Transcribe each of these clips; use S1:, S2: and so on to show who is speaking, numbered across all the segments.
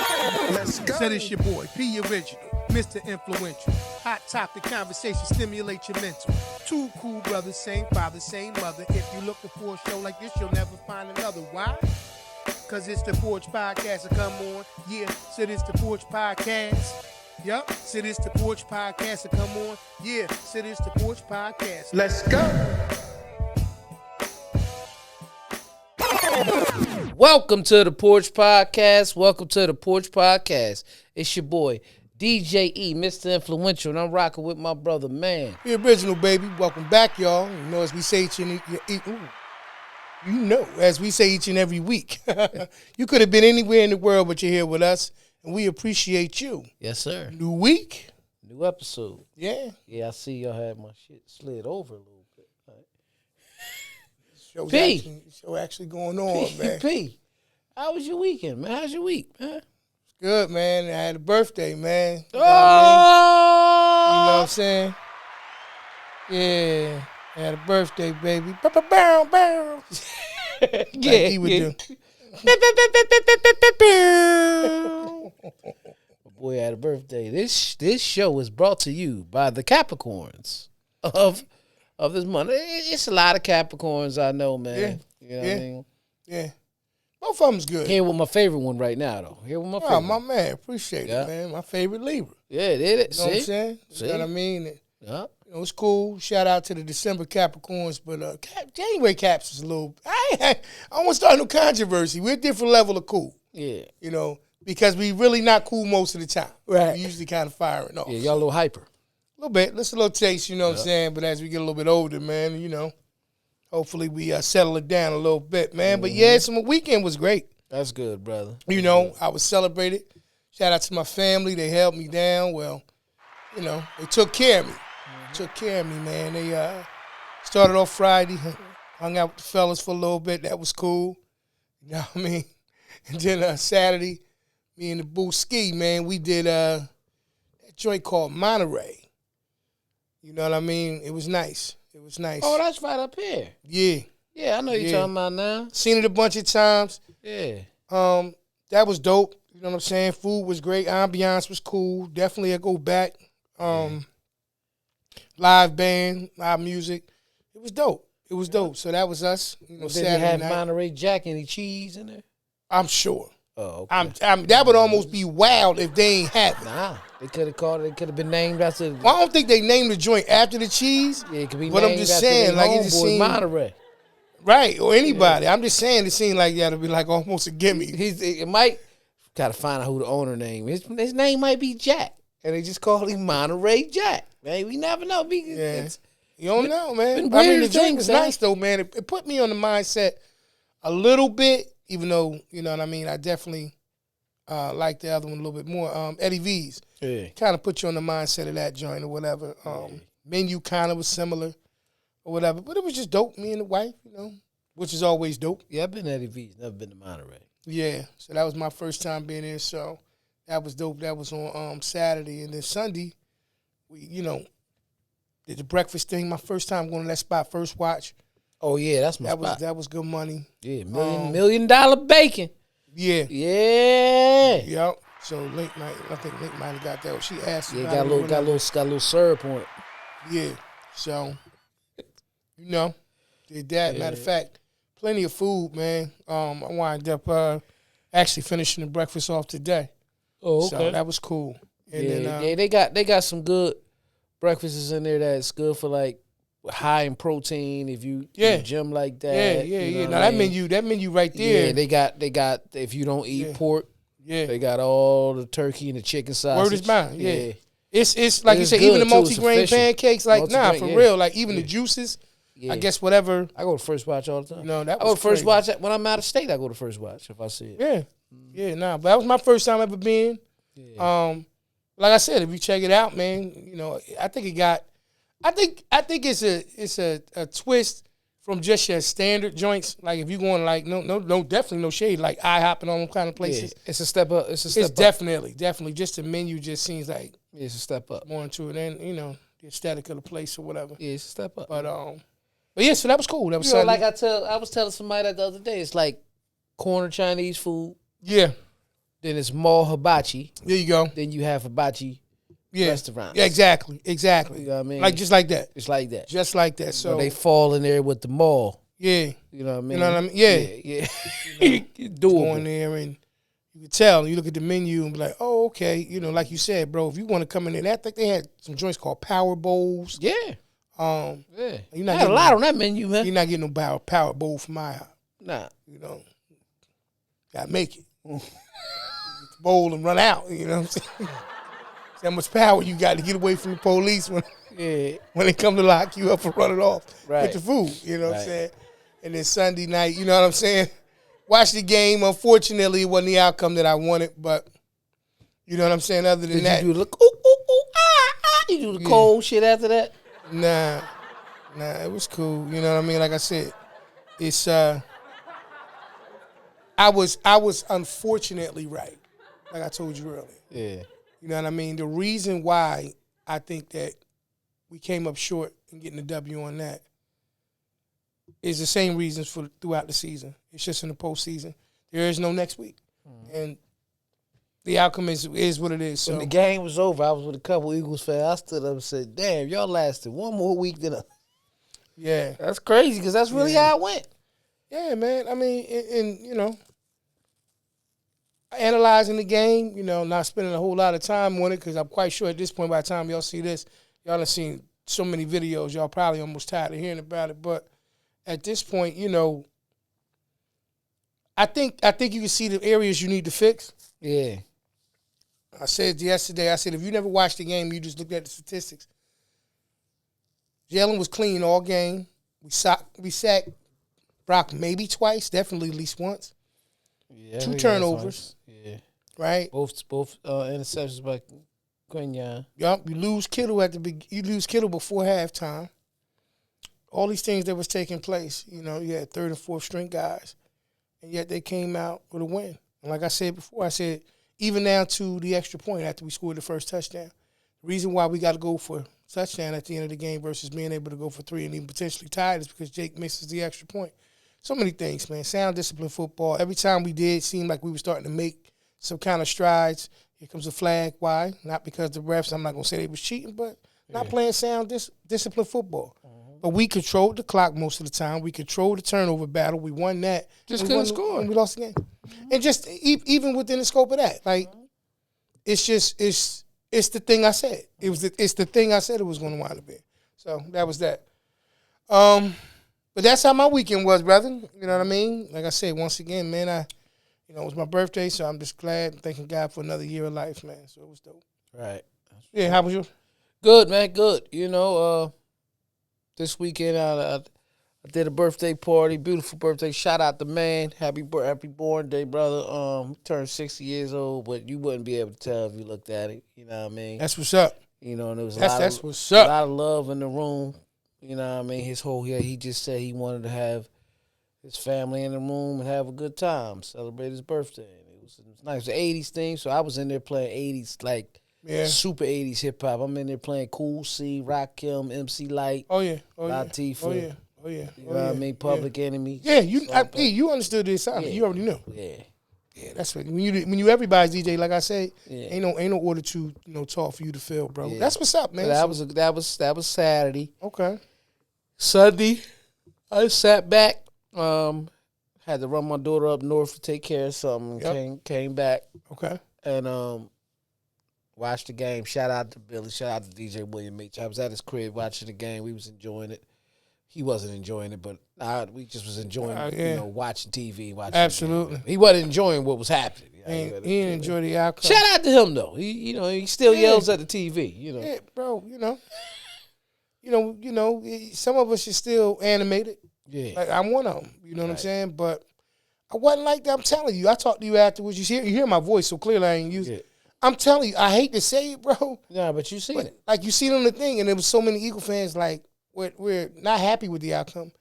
S1: Let's go.
S2: Said it's your boy, P Original, Mr. Influential. Hot topic conversation, stimulate your mental. Two cool brothers, same father, same mother. If you're looking for a show like this, you'll never find another. Why? Cause it's the Porch Podcast to come on. Yeah, said it's the Porch Podcast. Yup, said it's the Porch Podcast to come on. Yeah, said it's the Porch Podcast.
S1: Let's go.
S3: Welcome to the Porch Podcast. Welcome to the Porch Podcast. It's your boy, DJ E, Mr. Influential, and I'm rocking with my brother, man.
S2: The Original, baby. Welcome back, y'all. You know, as we say each and every week. You could have been anywhere in the world, but you're here with us, and we appreciate you.
S3: Yes, sir.
S2: New week.
S3: New episode.
S2: Yeah.
S3: Yeah, I see y'all had my shit slid over a little bit.
S2: Show actually going on, man.
S3: P, how was your weekend, man? How's your week, man?
S2: Good, man. I had a birthday, man. You know
S3: Oh!
S2: what I'm saying? Yeah. I had a birthday, baby. Bow, bow.
S3: Yeah,
S2: Like he would do.
S3: My boy had a birthday. This show is brought to you by the Capricorns of this month. It's a lot of Capricorns I know, man.
S2: Yeah.
S3: You know what I mean?
S2: Yeah. Both of them's good.
S3: Here with my favorite one right now, though. Here with my favorite.
S2: Oh, my man. Appreciate
S3: Yeah.
S2: it, man. My favorite Libra.
S3: Yeah, did it.
S2: You know what I'm saying?
S3: See?
S2: You know what I mean?
S3: Yeah.
S2: You know, it's cool. Shout out to the December Capricorns, but January Caps is a little. I won't start no controversy. We're a different level of cool.
S3: Yeah.
S2: You know, because we really not cool most of the time.
S3: Right.
S2: We usually kind of firing off.
S3: Yeah, y'all a little hyper.
S2: A little bit. Just a little taste, you know what I'm saying? But as we get a little bit older, man, you know, hopefully we settle it down a little bit, man. But yeah, so my weekend was great.
S3: That's good, brother.
S2: You know, I was celebrated. Shout out to my family. They held me down. Well, you know, they took care of me. Took care of me, man. They started off Friday, hung out with the fellas for a little bit. That was cool. You know what I mean? And then Saturday, me and the Boo Ski, man, we did that joint called Monterey. You know what I mean? It was nice. It was nice.
S3: Oh, that's right up here.
S2: Yeah.
S3: Yeah, I know you're talking about now.
S2: Seen it a bunch of times.
S3: Yeah.
S2: That was dope. You know what I'm saying? Food was great. Ambiance was cool. Definitely I go back. Live band, live music. It was dope. It was dope. So that was us. You know,
S3: Did
S2: Saturday
S3: they have
S2: night.
S3: Monterey Jack, any cheese in there?
S2: I'm sure.
S3: Oh, okay.
S2: That would almost be wild if they ain't had it.
S3: Nah, they could have called it. It could have been named after.
S2: Well, I don't think they named the joint after the cheese.
S3: Yeah, it could be
S2: But
S3: named
S2: I'm just
S3: after
S2: saying,
S3: their
S2: like, it just
S3: homeboy,
S2: seemed-
S3: Monterey.
S2: Right, or anybody. I'm just saying it seemed like that'd be like almost a gimme.
S3: It might gotta find out who the owner name is. His name might be Jack, and they just call him Monterey Jack. Man, we never know.
S2: Yeah. You don't know, man.
S3: been
S2: I mean,
S3: weird
S2: the joint
S3: things,
S2: was
S3: man.
S2: nice though, man. It put me on the mindset a little bit, even though, you know what I mean, I definitely like the other one a little bit more. Eddie V's.
S3: Yeah.
S2: Kind of put you on the mindset of that joint or whatever. Menu kind of was similar or whatever. But it was just dope, me and the wife, you know, which is always dope.
S3: Yeah, I've been to Eddie V's, never been to Monterey.
S2: Yeah, so that was my first time being there, so that was dope. That was on Saturday. And then Sunday, we, you know, did the breakfast thing. My first time going to that spot, First Watch.
S3: Oh yeah, that's my spot.
S2: That was good money.
S3: Yeah, million dollar bacon.
S2: Yeah.
S3: Yeah.
S2: Yep. So Link might, I think Link might have got that. She asked.
S3: Yeah,
S2: about
S3: got
S2: it
S3: a
S2: or
S3: little
S2: whatever.
S3: syrup on it.
S2: Yeah. So, you know, did that. Matter of fact, plenty of food, man. I wind up actually finishing the breakfast off today.
S3: Oh, okay.
S2: So that was cool. And
S3: yeah,
S2: then,
S3: they got some good breakfasts in there that's good for like high in protein if you in the gym like that.
S2: Yeah.
S3: You know
S2: Now
S3: what I mean?
S2: that menu right there.
S3: Yeah, they got if you don't eat pork,
S2: Yeah.
S3: they got all the turkey and the chicken sausage.
S2: Word is mine. Yeah. It's like you
S3: It's
S2: said, even the
S3: good, too. It's
S2: multi-grain
S3: efficient.
S2: pancakes, like, nah,
S3: Multi-grain,
S2: for
S3: yeah.
S2: real. Like, even the juices,
S3: Yeah.
S2: I guess whatever.
S3: I go to First Watch all the time.
S2: No, that
S3: I go
S2: was
S3: to First
S2: crazy.
S3: Watch when I'm out of state. I go to First Watch if I see it.
S2: Yeah. Yeah, nah. But that was my first time ever being.
S3: Yeah.
S2: Like I said, if you check it out, man, you know, I think it's a twist from just your standard joints. Like if you going like no definitely no shade, like IHOP and all them kind of places.
S3: Yeah, it's a step up. It's a step
S2: It's
S3: up.
S2: definitely just the menu just seems like
S3: Yeah, it's a step up.
S2: more into it, and you know the aesthetic of the place or whatever.
S3: Yeah, it's a step up.
S2: But yeah, so that was cool. That was
S3: You know,
S2: Sunday.
S3: like I was telling somebody that the other day, it's like corner Chinese food.
S2: Yeah,
S3: Then it's Mall Hibachi.
S2: There you go.
S3: Then you have hibachi restaurants.
S2: Yeah, exactly.
S3: You know what I mean?
S2: Like just like that.
S3: It's like that.
S2: Just like that. So
S3: they fall in there with the mall.
S2: yeah.
S3: You know what I mean?
S2: You know what I mean? Yeah.
S3: Yeah.
S2: Go
S3: Doable.
S2: in there and you can tell. You look at the menu and be like, oh, okay. You know, like you said, bro, if you want to come in there, I think they had some joints called Power Bowls.
S3: Yeah.
S2: Yeah.
S3: You had a lot on that menu, man.
S2: You're not getting no power bowl from my house.
S3: Nah.
S2: You know, gotta make it. Bowl and run out. You know what I'm saying? See how much power you got to get away from the police when they come to lock you up for running off with the food. You know what I'm saying? And then Sunday night, you know what I'm saying? Watch the game. Unfortunately, it wasn't the outcome that I wanted, but you know what I'm saying? Other than that.
S3: You do the ooh, ooh, ooh, ah, ah. You do the cold shit after that?
S2: Nah, it was cool. You know what I mean? Like I said, it's I was unfortunately right, like I told you earlier.
S3: Yeah.
S2: You know what I mean? The reason why I think that we came up short in getting the W on that is the same reasons for throughout the season. It's just in the postseason. There is no next week, and the outcome is what it is. So
S3: when the game was over, I was with a couple Eagles fans. I stood up and said, "Damn, y'all lasted one more week than us."
S2: Yeah,
S3: that's crazy because that's really how it went.
S2: Yeah, man. I mean, and you know, analyzing the game, you know, not spending a whole lot of time on it because I'm quite sure at this point, by the time y'all see this, y'all have seen so many videos, y'all probably almost tired of hearing about it. But at this point, you know, I think you can see the areas you need to fix.
S3: Yeah.
S2: I said yesterday, if you never watched the game, you just looked at the statistics. Jalen was clean all game. We sacked Brock maybe twice, definitely at least once.
S3: Yeah,
S2: 2 turnovers.
S3: Yeah.
S2: Right?
S3: Both interceptions by Quinyon.
S2: Yup. You lose Kittle before halftime. All these things that was taking place, you know, you had 3rd and 4th string guys, and yet they came out with a win. And like I said before, I said even down to the extra point after we scored the first touchdown. The reason why we got to go for touchdown at the end of the game versus being able to go for 3 and even potentially tied is because Jake misses the extra point. So many things, man. Sound discipline football. Every time we did, it seemed like we were starting to make some kind of strides. Here comes a flag. Why? Not because the refs, I'm not going to say they was cheating, but not playing sound discipline football. But we controlled the clock most of the time. We controlled the turnover battle. We won that.
S3: Just couldn't score.
S2: And we lost the game. And just even within the scope of that, like, it's the thing I said. It's the thing I said it was going to wind up being. So that was that. But that's how my weekend was, brother. You know what I mean? Like I said, once again, man, it was my birthday, so I'm just glad and thanking God for another year of life, man. So it was dope.
S3: Right.
S2: Yeah, how was you?
S3: Good, man, good. You know, this weekend I did a birthday party, beautiful birthday. Shout out to man, happy born day, brother. Turned 60 years old, but you wouldn't be able to tell if you looked at it. You know what I mean?
S2: That's what's up.
S3: You know, and there was a
S2: what's up.
S3: A lot of love in the room. You know what I mean? He just said he wanted to have his family in the room and have a good time, celebrate his birthday. And it was nice. The 80s thing, so I was in there playing 80s, like super 80s hip-hop. I'm in there playing Cool C, Rakim, MC Light, Latifah.
S2: Oh, yeah.
S3: You know what I mean? Public Enemy.
S2: Yeah, you understood the assignment. You already knew. Yeah, that's right. When you everybody's DJ, like I said, ain't no order to talk for you to fill, bro. That's what's up, man.
S3: That was Saturday.
S2: Okay.
S3: Sunday, I sat back. Had to run my daughter up north to take care of something. Yep. Came back.
S2: Okay.
S3: And watched the game. Shout out to Billy. Shout out to DJ William H. I was at his crib watching the game. We was enjoying it. He wasn't enjoying it, but we just was enjoying, watching TV.
S2: Absolutely.
S3: He wasn't enjoying what was happening.
S2: He didn't enjoy the outcome.
S3: Shout out to him though. He still yells at the TV.
S2: Yeah, bro. Some of us are still animated.
S3: Yeah.
S2: Like I'm one of them. You know what I'm saying? But I wasn't like that. I'm telling you. I talked to you afterwards. You hear my voice, so clearly I ain't used it. I'm telling you, I hate to say it, bro.
S3: Yeah, but you seen it.
S2: Like you seen on the thing, and there was so many Eagle fans like we're not happy with the outcome,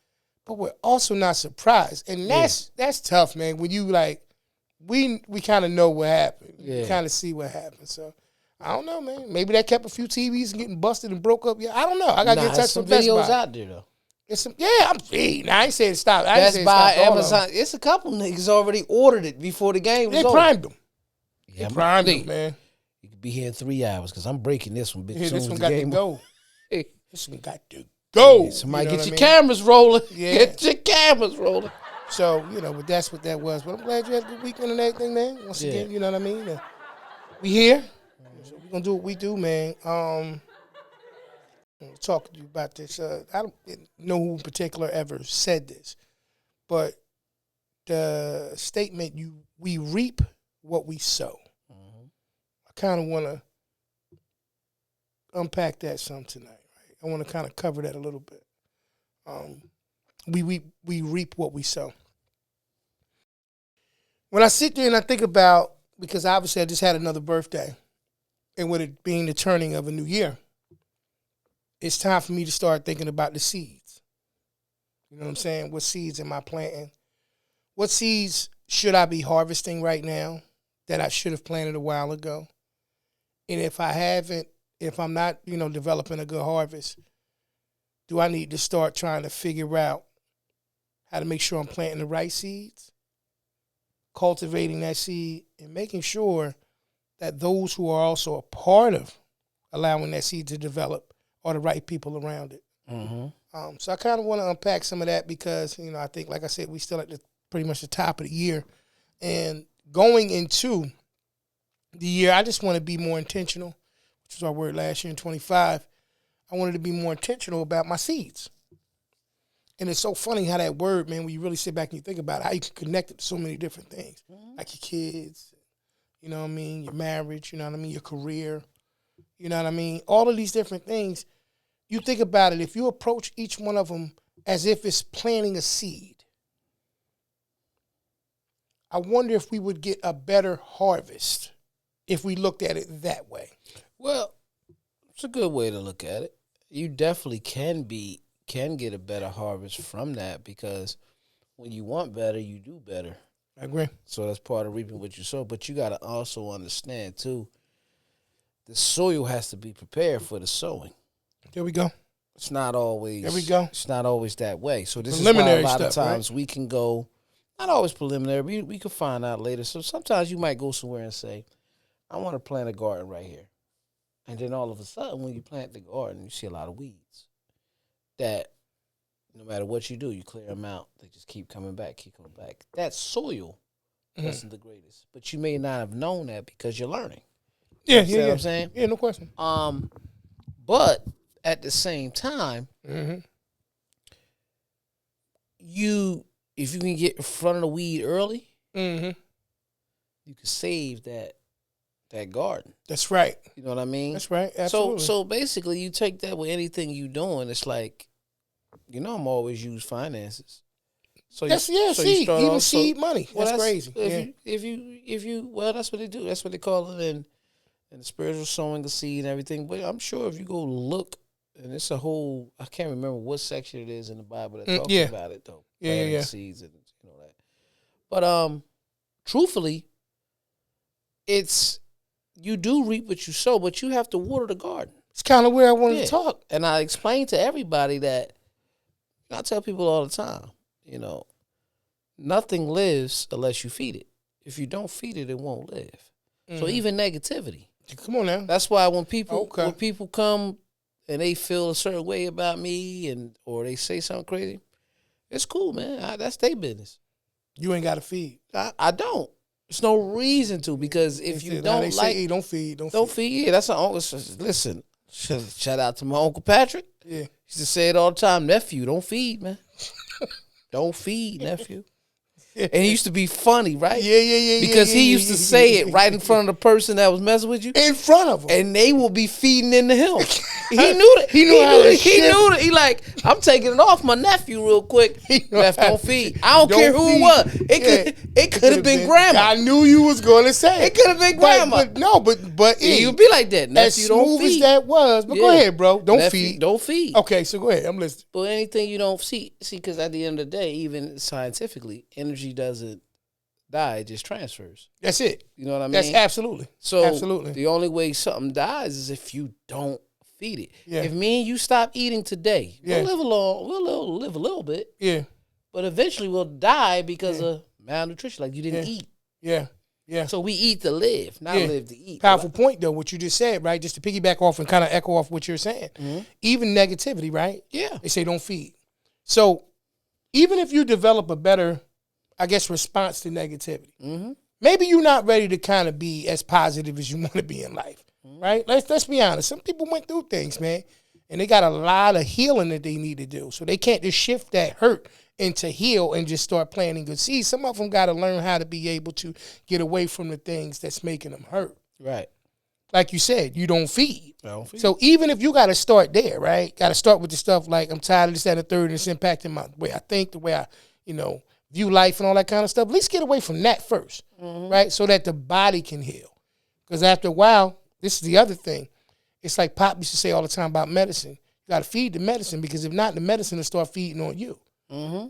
S2: but we're also not surprised. And that's tough, man. When you like we kind of know what happened. Yeah. We kind of see what happened. So I don't know, man. Maybe that kept a few TVs and getting busted and broke up. Yeah, I don't know. I gotta get touched
S3: some
S2: with Best
S3: videos
S2: Buy.
S3: out there though.
S2: It's some, I ain't saying stop.
S3: Best Buy, Amazon. It's a couple niggas already ordered it before the game was over.
S2: They primed them.
S3: Yeah, I'm
S2: primed
S3: complete.
S2: them, man.
S3: You could be here in 3 hours because I'm breaking this one, bitch.
S2: Yeah,
S3: Soon
S2: this
S3: as
S2: one
S3: the
S2: got to
S3: game-
S2: go.
S3: Hey,
S2: This one got to go.
S3: yeah, somebody
S2: You know
S3: get
S2: what
S3: your
S2: I mean?
S3: cameras rolling.
S2: Yeah.
S3: Get your cameras rolling.
S2: So, but that's what that was. But I'm glad you had a good weekend and everything, man. Once
S3: Yeah.
S2: again, you know what I mean? We here. So we're going to do what we do, man. I'm talking to you about this. I don't know who in particular ever said this, but the statement, we reap what we sow. I kind of want to unpack that some tonight, right? I want to kind of cover that a little bit. We reap what we sow. When I sit there and I think about, because obviously I just had another birthday, and with it being the turning of a new year, it's time for me to start thinking about the seeds. You know what I'm saying? What seeds am I planting? What seeds should I be harvesting right now that I should have planted a while ago? And if I'm not, developing a good harvest, do I need to start trying to figure out how to make sure I'm planting the right seeds, cultivating that seed, and making sure that those who are also a part of allowing that seed to develop are the right people around it.
S3: Mm-hmm.
S2: So I kind of want to unpack some of that because, I think, like I said, we still at pretty much the top of the year. And going into the year, I just want to be more intentional, which was our word last year in 25. I wanted to be more intentional about my seeds. And it's so funny how that word, man, when you really sit back and you think about it, how you can connect it to so many different things, like your kids, you know what I mean, your marriage, you know what I mean, your career, you know what I mean, all of these different things. You think about it, if you approach each one of them as if it's planting a seed, I wonder if we would get a better harvest if we looked at it that way.
S3: Well, it's a good way to look at it. You definitely can get a better harvest from that because when you want better, you do better.
S2: I agree.
S3: So that's part of reaping what you sow. But you got to also understand, too, the soil has to be prepared for the sowing.
S2: There we go.
S3: It's not always.
S2: There we go.
S3: It's not always that way. So this
S2: Preliminary
S3: is why a lot of
S2: stuff,
S3: times we can go, not always preliminary, we can find out later. So sometimes you might go somewhere and say, I want to plant a garden right here. And then all of a sudden, when you plant the garden, you see a lot of weeds that no matter what you do, you clear them out. They just keep coming back. That soil wasn't the greatest. But you may not have known that because you're learning.
S2: Yeah,
S3: You know what I'm saying?
S2: Yeah, no question.
S3: But at the same time, if you can get in front of the weed early, you can save that garden.
S2: That's right.
S3: You know what I mean?
S2: That's right. Absolutely.
S3: So basically, you take that with anything you doing. It's like, I'm always use finances. So
S2: seed money.
S3: Well,
S2: that's crazy.
S3: If you that's what they do. That's what they call it in the spiritual sowing a seed and everything. But I'm sure if you go look, and it's a whole, I can't remember what section it is in the Bible that talks about it though.
S2: Yeah.
S3: Seeds and that. But truthfully, it's you do reap what you sow, but you have to water the garden.
S2: It's kind of where I wanted to talk.
S3: And I explain to everybody that I tell people all the time, nothing lives unless you feed it. If you don't feed it, it won't live. So even negativity.
S2: Come on now.
S3: That's why when people come and they feel a certain way about me or they say something crazy, it's cool, man. That's their business.
S2: You ain't got to feed.
S3: I don't. There's no reason to because if you don't like,
S2: say, don't feed.
S3: Yeah, that's listen. Shout out to my Uncle Patrick.
S2: Yeah,
S3: he used to say it all the time. Nephew, don't feed, man. Don't feed, nephew. And he used to be funny, right?
S2: Yeah.
S3: Because he used to say it right in front of the person that was messing with you.
S2: In front of him.
S3: And they will be feeding into him. He knew that. He knew that. He like, I'm taking it off my nephew real quick. Nephew, don't feed. I don't care who it was. It could have been grandma.
S2: I knew you was going to say
S3: it. Could have been grandma.
S2: But
S3: you'd be like that. Nephew,
S2: as
S3: don't
S2: smooth
S3: feed.
S2: as that was. But go ahead, bro. Don't feed.
S3: Don't feed.
S2: Okay, so go ahead. I'm listening.
S3: But anything you don't see, because at the end of the day, even scientifically, energy doesn't die, it just transfers.
S2: That's it.
S3: You know what I mean?
S2: That's absolutely.
S3: So
S2: absolutely.
S3: The only way something dies is if you don't feed it.
S2: Yeah.
S3: If me and you stop eating today, we'll live a little bit.
S2: Yeah.
S3: But eventually we'll die because of malnutrition, like you didn't eat.
S2: Yeah. Yeah.
S3: So we eat to live, not live to eat.
S2: Powerful point, though, what you just said, right? Just to piggyback off and kind of echo off what you're saying. Even negativity, right?
S3: Yeah.
S2: They say don't feed. So even if you develop a better, I guess, response to negativity, maybe you're not ready to kind of be as positive as you want to be in life, right? Let's be honest. Some people went through things, man, and they got a lot of healing that they need to do. So they can't just shift that hurt into heal and just start planting good seeds. Some of them got to learn how to be able to get away from the things that's making them hurt.
S3: Right.
S2: Like you said, you don't feed.
S3: I don't feed.
S2: So even if you got to start there, right? Got to start with the stuff like I'm tired of this, that, and the third, and it's impacting my way I think, the way I, view life and all that kind of stuff. At least get away from that first, right? So that the body can heal. Because after a while, this is the other thing. It's like Pop used to say all the time about medicine. You got to feed the medicine, because if not, the medicine will start feeding on you.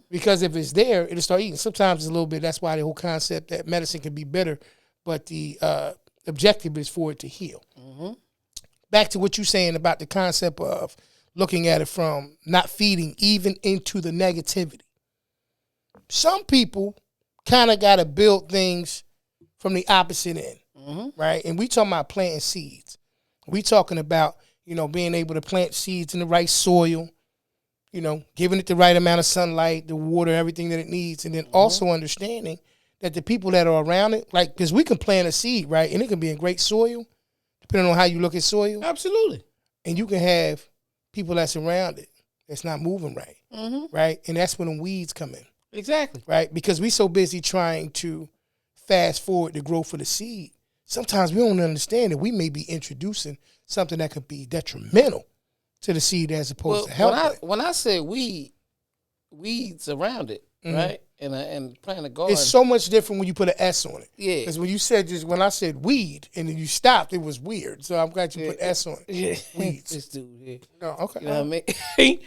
S2: Because if it's there, it'll start eating. Sometimes it's a little bit. That's why the whole concept that medicine can be bitter, but the objective is for it to heal. Back to what you're saying about the concept of looking at it from not feeding even into the negativity. Some people kind of got to build things from the opposite end, right? And we talking about planting seeds. We talking about, being able to plant seeds in the right soil, giving it the right amount of sunlight, the water, everything that it needs. And then also understanding that the people that are around it, like, because we can plant a seed, right? And it can be in great soil, depending on how you look at soil.
S3: Absolutely.
S2: And you can have people that's around it that's not moving right, right? And that's when the weeds come in.
S3: Exactly.
S2: Right? Because we so busy trying to fast forward the growth of the seed. Sometimes we don't understand that we may be introducing something that could be detrimental to the seed as opposed to helping.
S3: When I say weeds around it, right? And plant a garden.
S2: It's so much different when you put an S on it.
S3: Yeah.
S2: Because when I said weed and then you stopped, it was weird. So I'm glad you put S on it.
S3: Yeah.
S2: Weeds.
S3: This dude, yeah.
S2: No, okay.
S3: You know what I mean?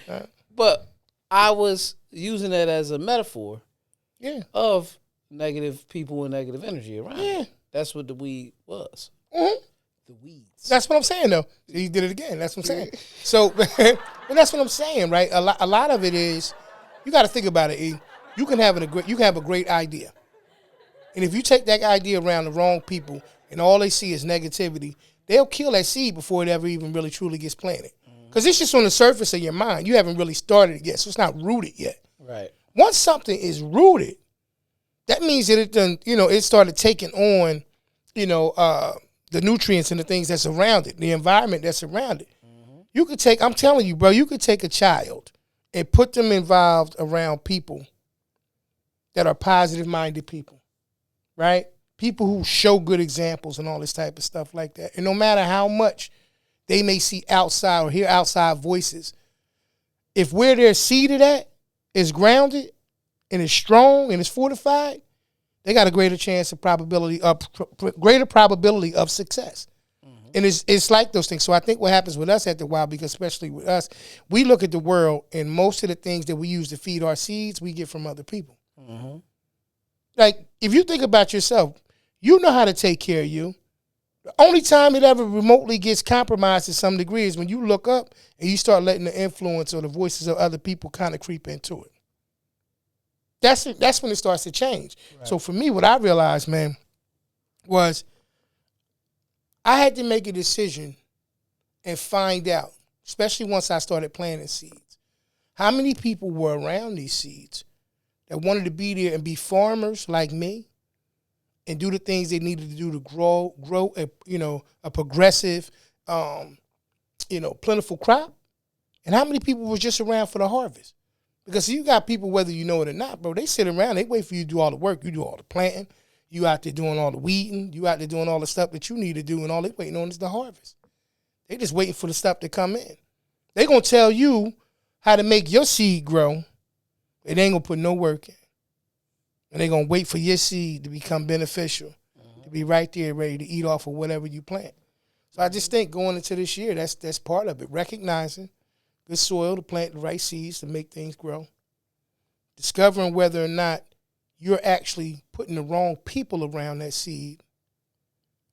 S3: But I was using that as a metaphor of negative people and negative energy around. Yeah. That's what the weed was. The weeds.
S2: That's what I'm saying, though. He did it again. That's what I'm saying. So, and that's what I'm saying, right? A lot of it is, you got to think about it, E. You can have a great idea. And if you take that idea around the wrong people and all they see is negativity, they'll kill that seed before it ever even really truly gets planted. Because it's just on the surface of your mind. You haven't really started it yet, so it's not rooted yet.
S3: Right.
S2: Once something is rooted, that means that it started taking on, the nutrients and the things that's around it, the environment that's around it. You could I'm telling you, bro, you could take a child and put them involved around people that are positive-minded people, right? People who show good examples and all this type of stuff like that. And no matter how much they may see outside or hear outside voices, if where they're seated at is grounded and is strong and is fortified, they got a greater probability of success. And it's like those things. So I think what happens with us after a while, because especially with us, we look at the world and most of the things that we use to feed our seeds, we get from other people. Like, if you think about yourself, you know how to take care of you. The only time it ever remotely gets compromised to some degree is when you look up and you start letting the influence or the voices of other people kind of creep into it. That's when it starts to change. Right. So for me, what I realized, man, was I had to make a decision and find out, especially once I started planting seeds, how many people were around these seeds that wanted to be there and be farmers like me and do the things they needed to do to grow a progressive, plentiful crop, and how many people was just around for the harvest. Because you got people, whether you know it or not, bro, they sit around, they wait for you to do all the work. You do all the planting. You out there doing all the weeding. You out there doing all the stuff that you need to do, and all they waiting on is the harvest. They just waiting for the stuff to come in. They going to tell you how to make your seed grow, and they ain't going to put no work in. And they going to wait for your seed to become beneficial, to be right there ready to eat off of whatever you plant. So I just think going into this year, that's part of it, recognizing good soil to plant the right seeds to make things grow. Discovering whether or not you're actually putting the wrong people around that seed.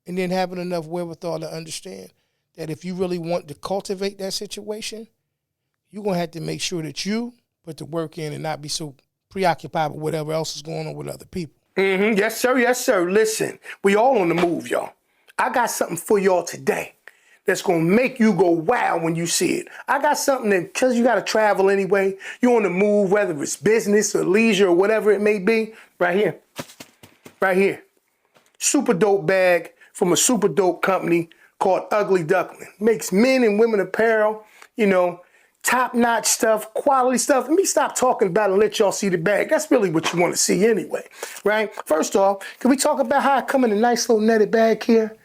S2: And then having enough wherewithal to understand that if you really want to cultivate that situation, you're going to have to make sure that you put the work in and not be so preoccupied with whatever else is going on with other people. Yes, sir. Yes, sir. Listen, we all on the move, y'all. I got something for y'all today that's going to make you go wow when you see it. I got something that, because you got to travel anyway, you're on the move, whether it's business or leisure or whatever it may be, right here. Right here. Super dope bag from a super dope company called Ugly Duckling. Makes men and women apparel, top-notch stuff, quality stuff. Let me stop talking about it and let y'all see the bag. That's really what you want to see anyway, right? First off, can we talk about how I come in a nice little netted bag here?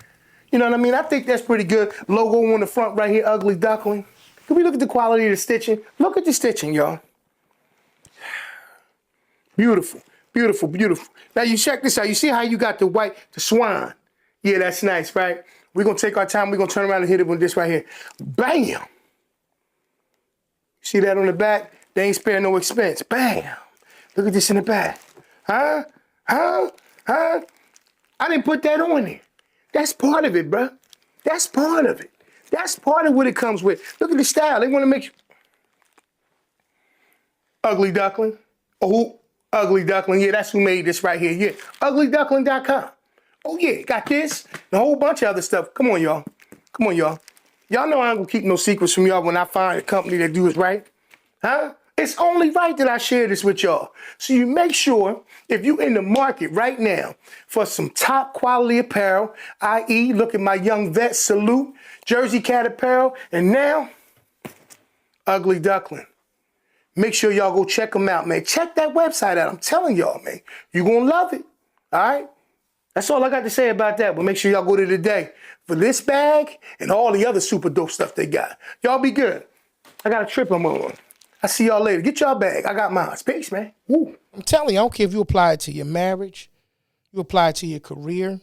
S2: You know what I mean? I think that's pretty good. Logo on the front right here, Ugly Duckling. Can we look at the quality of the stitching? Look at the stitching, y'all. Beautiful, beautiful, beautiful. Now you check this out. You see how you got the swan? Yeah, that's nice, right? We're going to take our time. We're going to turn around and hit it with this right here. Bam! See that on the back? They ain't sparing no expense. Bam! Look at this in the back. Huh? I didn't put that on there. That's part of it, bro. That's part of it. That's part of what it comes with. Look at the style. They want to make you... Ugly Duckling. Oh, Ugly Duckling. Yeah, that's who made this right here. Yeah, uglyduckling.com. Oh, yeah, got this and a whole bunch of other stuff. Come on, y'all. Come on, y'all. Y'all know I ain't gonna keep no secrets from y'all when I find a company that do it right. Huh? It's only right that I share this with y'all. So you make sure, if you in the market right now for some top quality apparel, i.e. look at my Young Vet Salute, Jersey Cat apparel, and now, Ugly Duckling. Make sure y'all go check them out, man. Check that website out. I'm telling y'all, man. You're gonna love it. All right? That's all I got to say about that. But make sure y'all go to today for this bag and all the other super dope stuff they got. Y'all be good. I got a trip I'm on. I'll see y'all later. Get y'all bag. I got mine. Peace, man. Woo. I'm telling you, I don't care if you apply it to your marriage, you apply it to your career,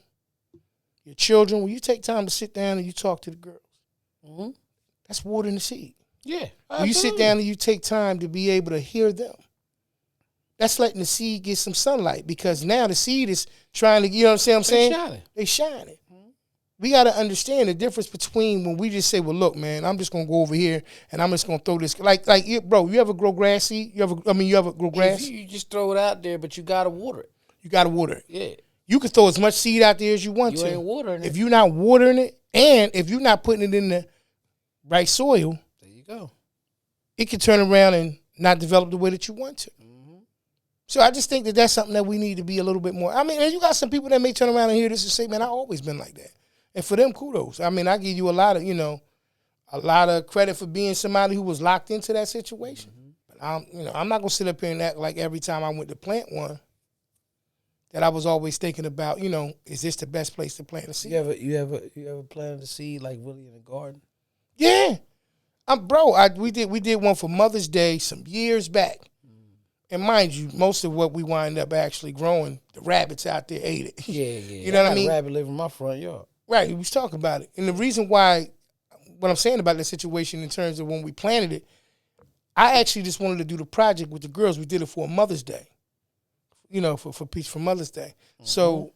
S2: your children. When you take time to sit down and you talk to the girls, that's watering the seed.
S3: Yeah.
S2: When you sit down and you take time to be able to hear them, that's letting the seed get some sunlight, because now the seed is trying to, you know what I'm saying? They shining. We got to understand the difference between when we just say, well, look, man, I'm just going to go over here and I'm just going to throw this. Bro, you ever grow grass seed? You ever grow grass?
S3: You just throw it out there, but you got to water it.
S2: You got to water it.
S3: Yeah.
S2: You can throw as much seed out there as you want to.
S3: You ain't watering it.
S2: If you're not watering it, and if you're not putting it in the right soil,
S3: there you go.
S2: It can turn around and not develop the way that you want to. So I just think that that's something that we need to be a little bit more. I mean, and you got some people that may turn around and hear this and say, man, I've always been like that. And for them, kudos. I mean, I give you a lot of credit for being somebody who was locked into that situation. But I'm not gonna sit up here and act like every time I went to plant one that I was always thinking about, is this the best place to plant a seed?
S3: You ever planted a seed like really in a garden?
S2: Yeah. We did one for Mother's Day some years back. And mind you, most of what we wind up actually growing, the rabbits out there ate it.
S3: Yeah.
S2: You know what I mean?
S3: A rabbit living in my front yard.
S2: Right, we was talking about it. And the reason why, what I'm saying about the situation in terms of when we planted it, I actually just wanted to do the project with the girls. We did it for Mother's Day, for Peach for Mother's Day. So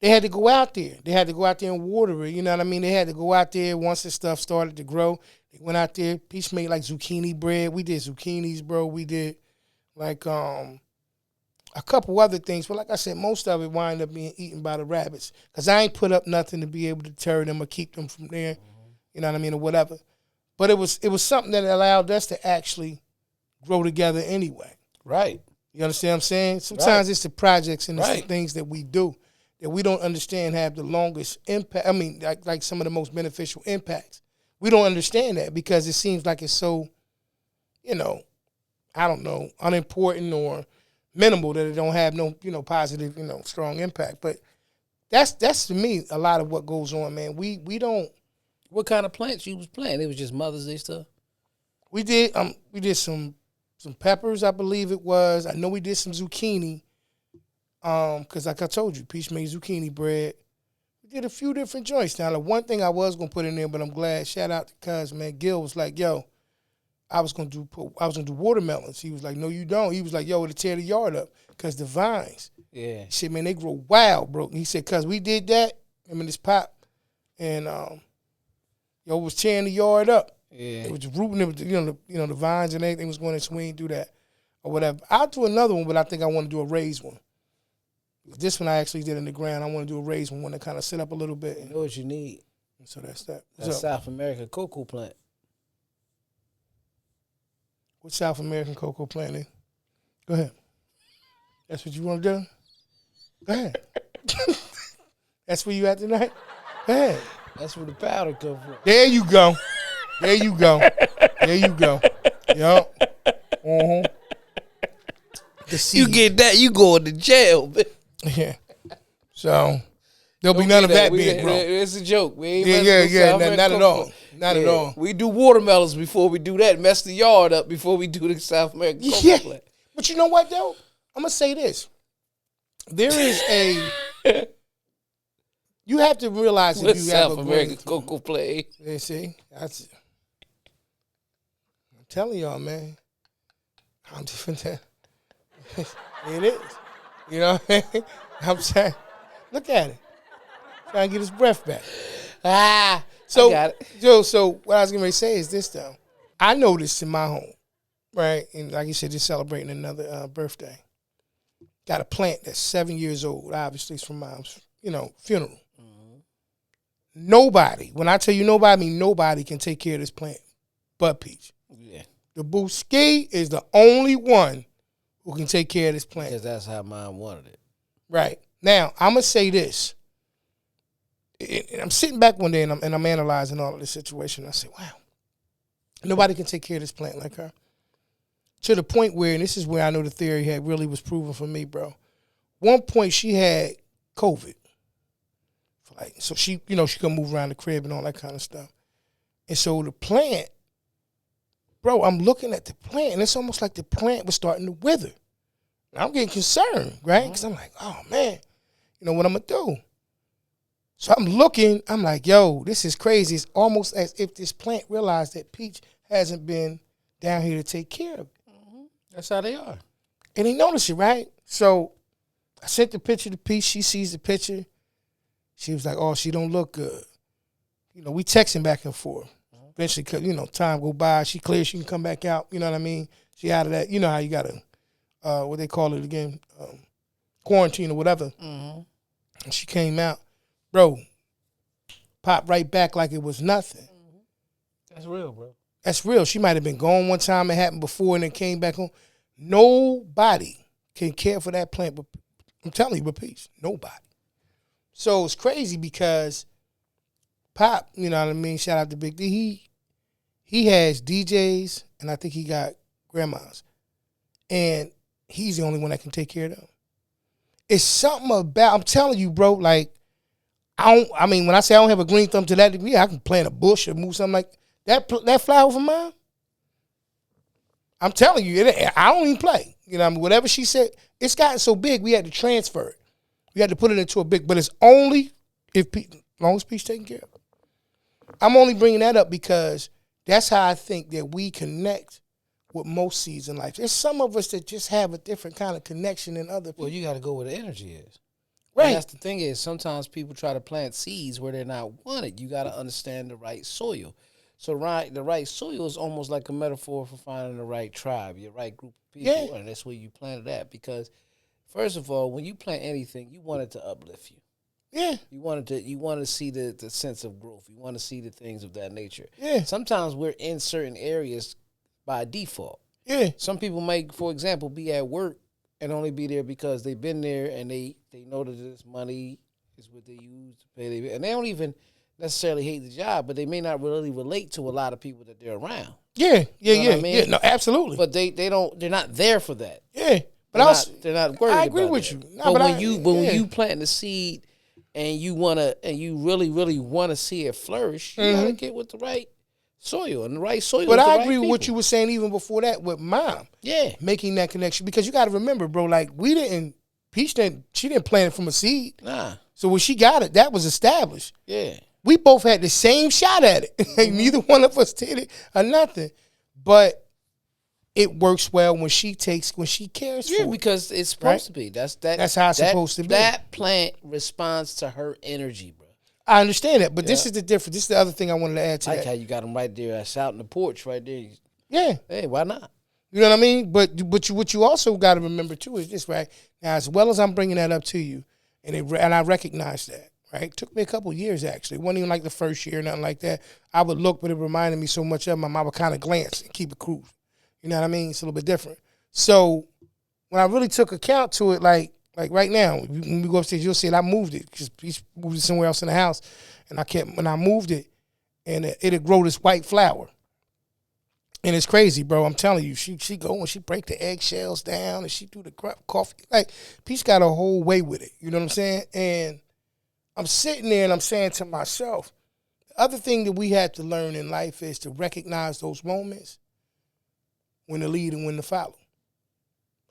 S2: they had to go out there. They had to go out there and water it. You know what I mean? They had to go out there once the stuff started to grow. They went out there. Peach made like zucchini bread. We did zucchinis, bro. We did like a couple other things. But like I said, most of it wind up being eaten by the rabbits, because I ain't put up nothing to be able to deter them or keep them from there. You know what I mean, or whatever. But it was something that allowed us to actually grow together anyway.
S3: Right.
S2: You understand what I'm saying? Sometimes it's the projects and it's the things that we do that we don't understand have the longest impact. I mean, like some of the most beneficial impacts. We don't understand that because it seems like it's so, I don't know, unimportant or minimal that it don't have no, positive, strong impact. But that's to me a lot of what goes on, man. We don't.
S3: What kind of plants you was planting? It was just Mother's Day stuff?
S2: We did some peppers, I believe it was. I know we did some zucchini. Because like I told you, Peach made zucchini bread. We did a few different joints. Now, the one thing I was gonna put in there, but I'm glad. Shout out to Cuz, man. Gil was like, "Yo, I was gonna do watermelons." He was like, "No, you don't." He was like, "Yo, it'll tear the yard up because the vines."
S3: Yeah.
S2: He said, "Man, they grow wild, bro." And he said, "Cuz we did that. I mean, this pop, and it was tearing the yard up.
S3: Yeah.
S2: It was rooting. It was, the vines and everything was going to swing through that or whatever." I'll do another one, but I think I want to do a raised one. This one I actually did in the ground. I want to do a raised one to kind of sit up a little bit.
S3: You know what you need?
S2: So that's that.
S3: That's South American cocoa plant.
S2: What South American cocoa plant is? Go ahead. That's what you want to do? Go ahead. That's where you at tonight? Go ahead.
S3: That's where the powder come from.
S2: There you go. There you go. There you go. Yup. Uh-huh.
S3: You get that, you going to jail, man.
S2: Yeah. So there'll be none of that being grown.
S3: It's a joke. We ain't
S2: Yeah. Not at all. Not at all.
S3: We do watermelons before we do that. Mess the yard up before we do the South American cocoa plant.
S2: But you know what, though? I'm going to say this. There is a... You have to realize that you have
S3: South
S2: a
S3: American cocoa plant.
S2: Yeah, see? I'm telling y'all, man. I'm different. It is. You know what I mean? I'm saying, look at it. Trying to get his breath back.
S3: I got it.
S2: So what I was going to say is this, though. I noticed in my home, right? And like you said, just celebrating another birthday. Got a plant that's 7 years old. Obviously, it's from Mom's, funeral. Mm-hmm. Nobody, when I tell you nobody, I mean nobody can take care of this plant but Peach.
S3: Yeah.
S2: The Booski is the only one who can take care of this plant.
S3: Because that's how Mom wanted it.
S2: Right. Now, I'm going to say this. And I'm sitting back one day and I'm analyzing all of this situation. I say, wow, nobody can take care of this plant like her. To the point where, and this is where I know the theory had really was proven for me, bro. One point she had COVID. So she couldn't move around the crib and all that kind of stuff. And so the plant, bro, I'm looking at the plant and it's almost like the plant was starting to wither. And I'm getting concerned, right? Because I'm like, oh man, what I'm going to do? So I'm looking, I'm like, yo, this is crazy. It's almost as if this plant realized that Peach hasn't been down here to take care of it.
S3: Mm-hmm. That's how they are.
S2: And they notice it, right? So I sent the picture to Peach. She sees the picture. She was like, oh, she don't look good. We texting back and forth. Eventually, time go by. She clears, she can come back out. You know what I mean? She out of that. You know how you got to, what they call it again, quarantine or whatever. Mm-hmm. And she came out. Bro, popped right back like it was nothing.
S3: Mm-hmm. That's real, bro.
S2: That's real. She might have been gone one time. It happened before and then came back home. Nobody can care for that plant, but I'm telling you, but Peach, nobody. So it's crazy because Pop, you know what I mean? Shout out to Big D. He has DJs, and I think he got grandmas. And he's the only one that can take care of them. It's something about, I'm telling you, bro, like, when I say I don't have a green thumb to that degree, I can plant a bush or move something like that flower for mine. I'm telling you, I don't even play. Whatever she said, it's gotten so big, we had to transfer it. We had to put it into a big, but it's only as long as Peach taken care of it. I'm only bringing that up because that's how I think that we connect with most seeds in life. There's some of us that just have a different kind of connection than other people.
S3: Well, you got to go where the energy is.
S2: Right.
S3: And that's the thing is sometimes people try to plant seeds where they're not wanted. You got to understand the right soil. So the right soil is almost like a metaphor for finding the right tribe, your right group of people. Yeah. And that's where you plant it at. Because first of all, when you plant anything, you want it to uplift you.
S2: Yeah.
S3: You want to see the sense of growth. You want to see the things of that nature.
S2: Yeah.
S3: Sometimes we're in certain areas by default.
S2: Yeah.
S3: Some people might, for example, be at work and only be there because they've been there and they know that this money is what they use to pay their, and they don't even necessarily hate the job, but they may not really relate to a lot of people that they're around.
S2: Yeah.
S3: I mean?
S2: Yeah. No, absolutely.
S3: But they're not there for that.
S2: Yeah. But
S3: they're not worried.
S2: I agree
S3: about
S2: with
S3: that.
S2: you. No,
S3: but when you plant the seed and you really, really want to see it flourish, you gotta get with the right soil and the right soil.
S2: But I
S3: right
S2: agree with what you were saying even before that with Mom.
S3: Yeah.
S2: Making that connection. Because you gotta remember, bro, like Peach didn't plant it from a seed.
S3: Nah.
S2: So when she got it, that was established.
S3: Yeah.
S2: We both had the same shot at it. Mm-hmm. Neither one of us did it or nothing. But it works well when she cares for it.
S3: Yeah, because it's supposed to be. That's
S2: how it's supposed to be.
S3: That plant responds to her energy, bro.
S2: I understand that, but this is the difference. This is the other thing I wanted to add to that.
S3: Like how you got them right there. That's out in the porch right there.
S2: Yeah.
S3: Hey, why not?
S2: You know what I mean? But what you also got to remember too is this, right? Now, as well as I'm bringing that up to you, and I recognize that, right? It took me a couple of years actually. It wasn't even like the first year, nothing like that. I would look, but it reminded me so much of him. I would kind of glance and keep it cruise. You know what I mean? It's a little bit different. So when I really took account to it, like right now, when we go upstairs, you'll see it. I moved it because he moved it somewhere else in the house, and when I moved it, and it had grown this white flower. And it's crazy, bro. I'm telling you, she go and she break the eggshells down and she do the coffee. Like, Peach got a whole way with it. You know what I'm saying? And I'm sitting there and I'm saying to myself, the other thing that we have to learn in life is to recognize those moments when to lead and when to follow.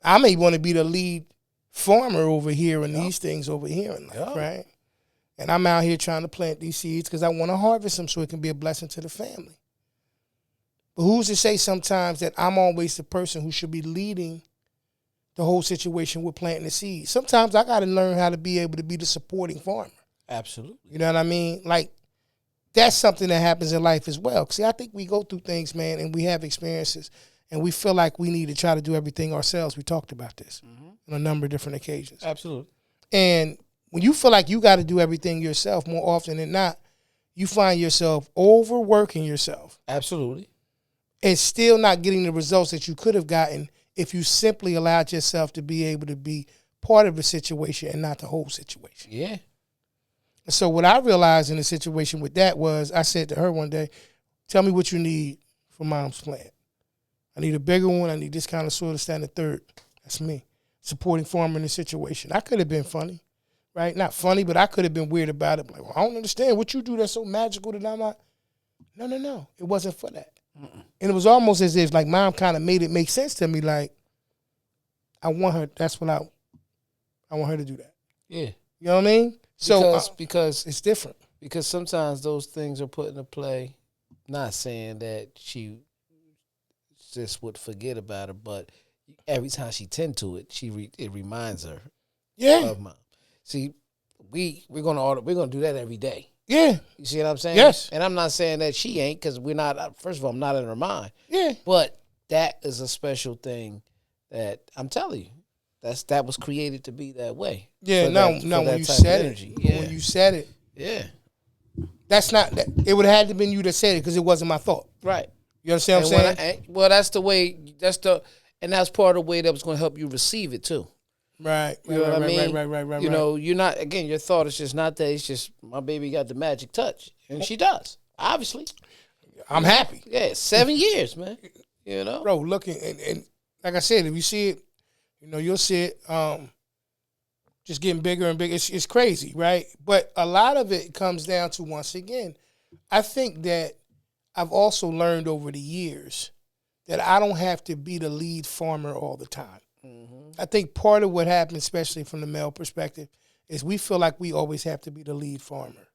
S2: I may want to be the lead farmer over here and these things over here in life, right? And I'm out here trying to plant these seeds because I want to harvest them so it can be a blessing to the family. But who's to say sometimes that I'm always the person who should be leading the whole situation with planting the seeds? Sometimes I got to learn how to be able to be the supporting farmer.
S3: Absolutely.
S2: You know what I mean? Like, that's something that happens in life as well. See, I think we go through things, man, and we have experiences, and we feel like we need to try to do everything ourselves. We talked about this on a number of different occasions.
S3: Absolutely.
S2: And when you feel like you got to do everything yourself more often than not, you find yourself overworking yourself.
S3: Absolutely.
S2: And still not getting the results that you could have gotten if you simply allowed yourself to be able to be part of the situation and not the whole situation.
S3: Yeah.
S2: And so what I realized in the situation with that was, I said to her one day, tell me what you need for Mom's plant. I need a bigger one. I need this kind of soil to stand a third. That's me. Supporting farmer in the situation. I could have been funny, right? Not funny, but I could have been weird about it. Like, well, I don't understand what you do that's so magical that I'm not. No. It wasn't for that. And it was almost as if like Mom kind of made it make sense to me. Like, I want her. That's what I want her to do that.
S3: Yeah.
S2: You know what I mean? So
S3: because
S2: it's different.
S3: Because sometimes those things are put into play. Not saying that she just would forget about it, but every time she tend to it, it reminds her.
S2: Yeah.
S3: Of Mom. See, we're gonna do that every day.
S2: Yeah.
S3: You see what I'm saying?
S2: Yes.
S3: And I'm not saying that she ain't, because we're not. First of all, I'm not in her mind.
S2: Yeah.
S3: But that is a special thing that I'm telling you. That was created to be that way.
S2: Yeah. When you said it, when you said it,
S3: yeah,
S2: that's not. It would have had to been you that said it because it wasn't my thought.
S3: Right.
S2: You understand what I'm saying?
S3: Well, that's the way. And that's part of the way that was going to help you receive it too.
S2: Right.
S3: You know what I mean?
S2: Right.
S3: You know, you're not, again, your thought is just not that. It's just, my baby got the magic touch. And she does, obviously.
S2: I'm happy.
S3: Yeah, 7 years, man. You know?
S2: Bro, looking, and like I said, if you see it, you know, you'll see it just getting bigger and bigger. It's crazy, right? But a lot of it comes down to, once again, I think that I've also learned over the years that I don't have to be the lead farmer all the time. I think part of what happens, especially from the male perspective, is we feel like we always have to be the lead farmer.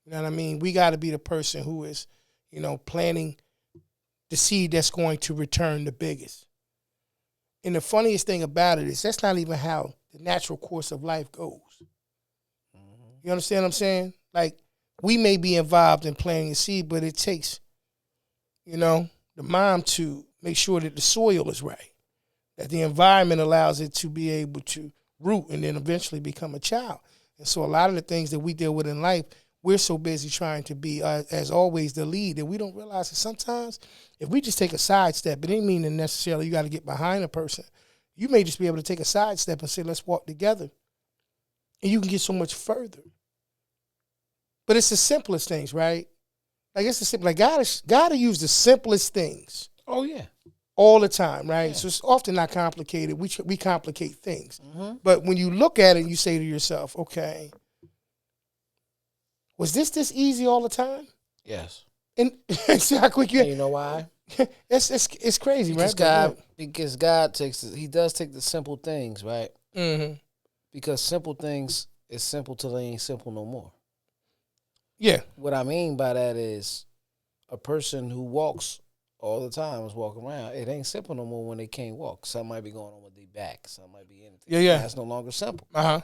S2: You know what I mean? We got to be the person who is, you know, planting the seed that's going to return the biggest. And the funniest thing about it is that's not even how the natural course of life goes. You understand what I'm saying? Like, we may be involved in planting a seed, but it takes, you know, the mom to make sure that the soil is right, that the environment allows it to be able to root and then eventually become a child. And so a lot of the things that we deal with in life, we're so busy trying to be, as always, the lead, that we don't realize that sometimes if we just take a sidestep, it didn't mean that necessarily you got to get behind a person. You may just be able to take a sidestep and say, let's walk together. And you can get so much further. But it's the simplest things, right? Like, it's the simple. Like, God use the simplest things.
S3: Oh, yeah.
S2: All the time, right?
S3: Yeah.
S2: So it's often not complicated. We complicate things. But when you look at it, you say to yourself, okay, was this easy all the time?
S3: Yes.
S2: And see how quick you.
S3: And you know why?
S2: It's crazy, right?
S3: Because God He does take the simple things, right?
S2: Mm-hmm.
S3: Because simple things is simple till they ain't simple no more.
S2: Yeah.
S3: What I mean by that is a person who walks all the time is walking around. It ain't simple no more when they can't walk. Something might be going on with their back. Something might be anything.
S2: Yeah.
S3: That's no longer simple.
S2: Uh-huh.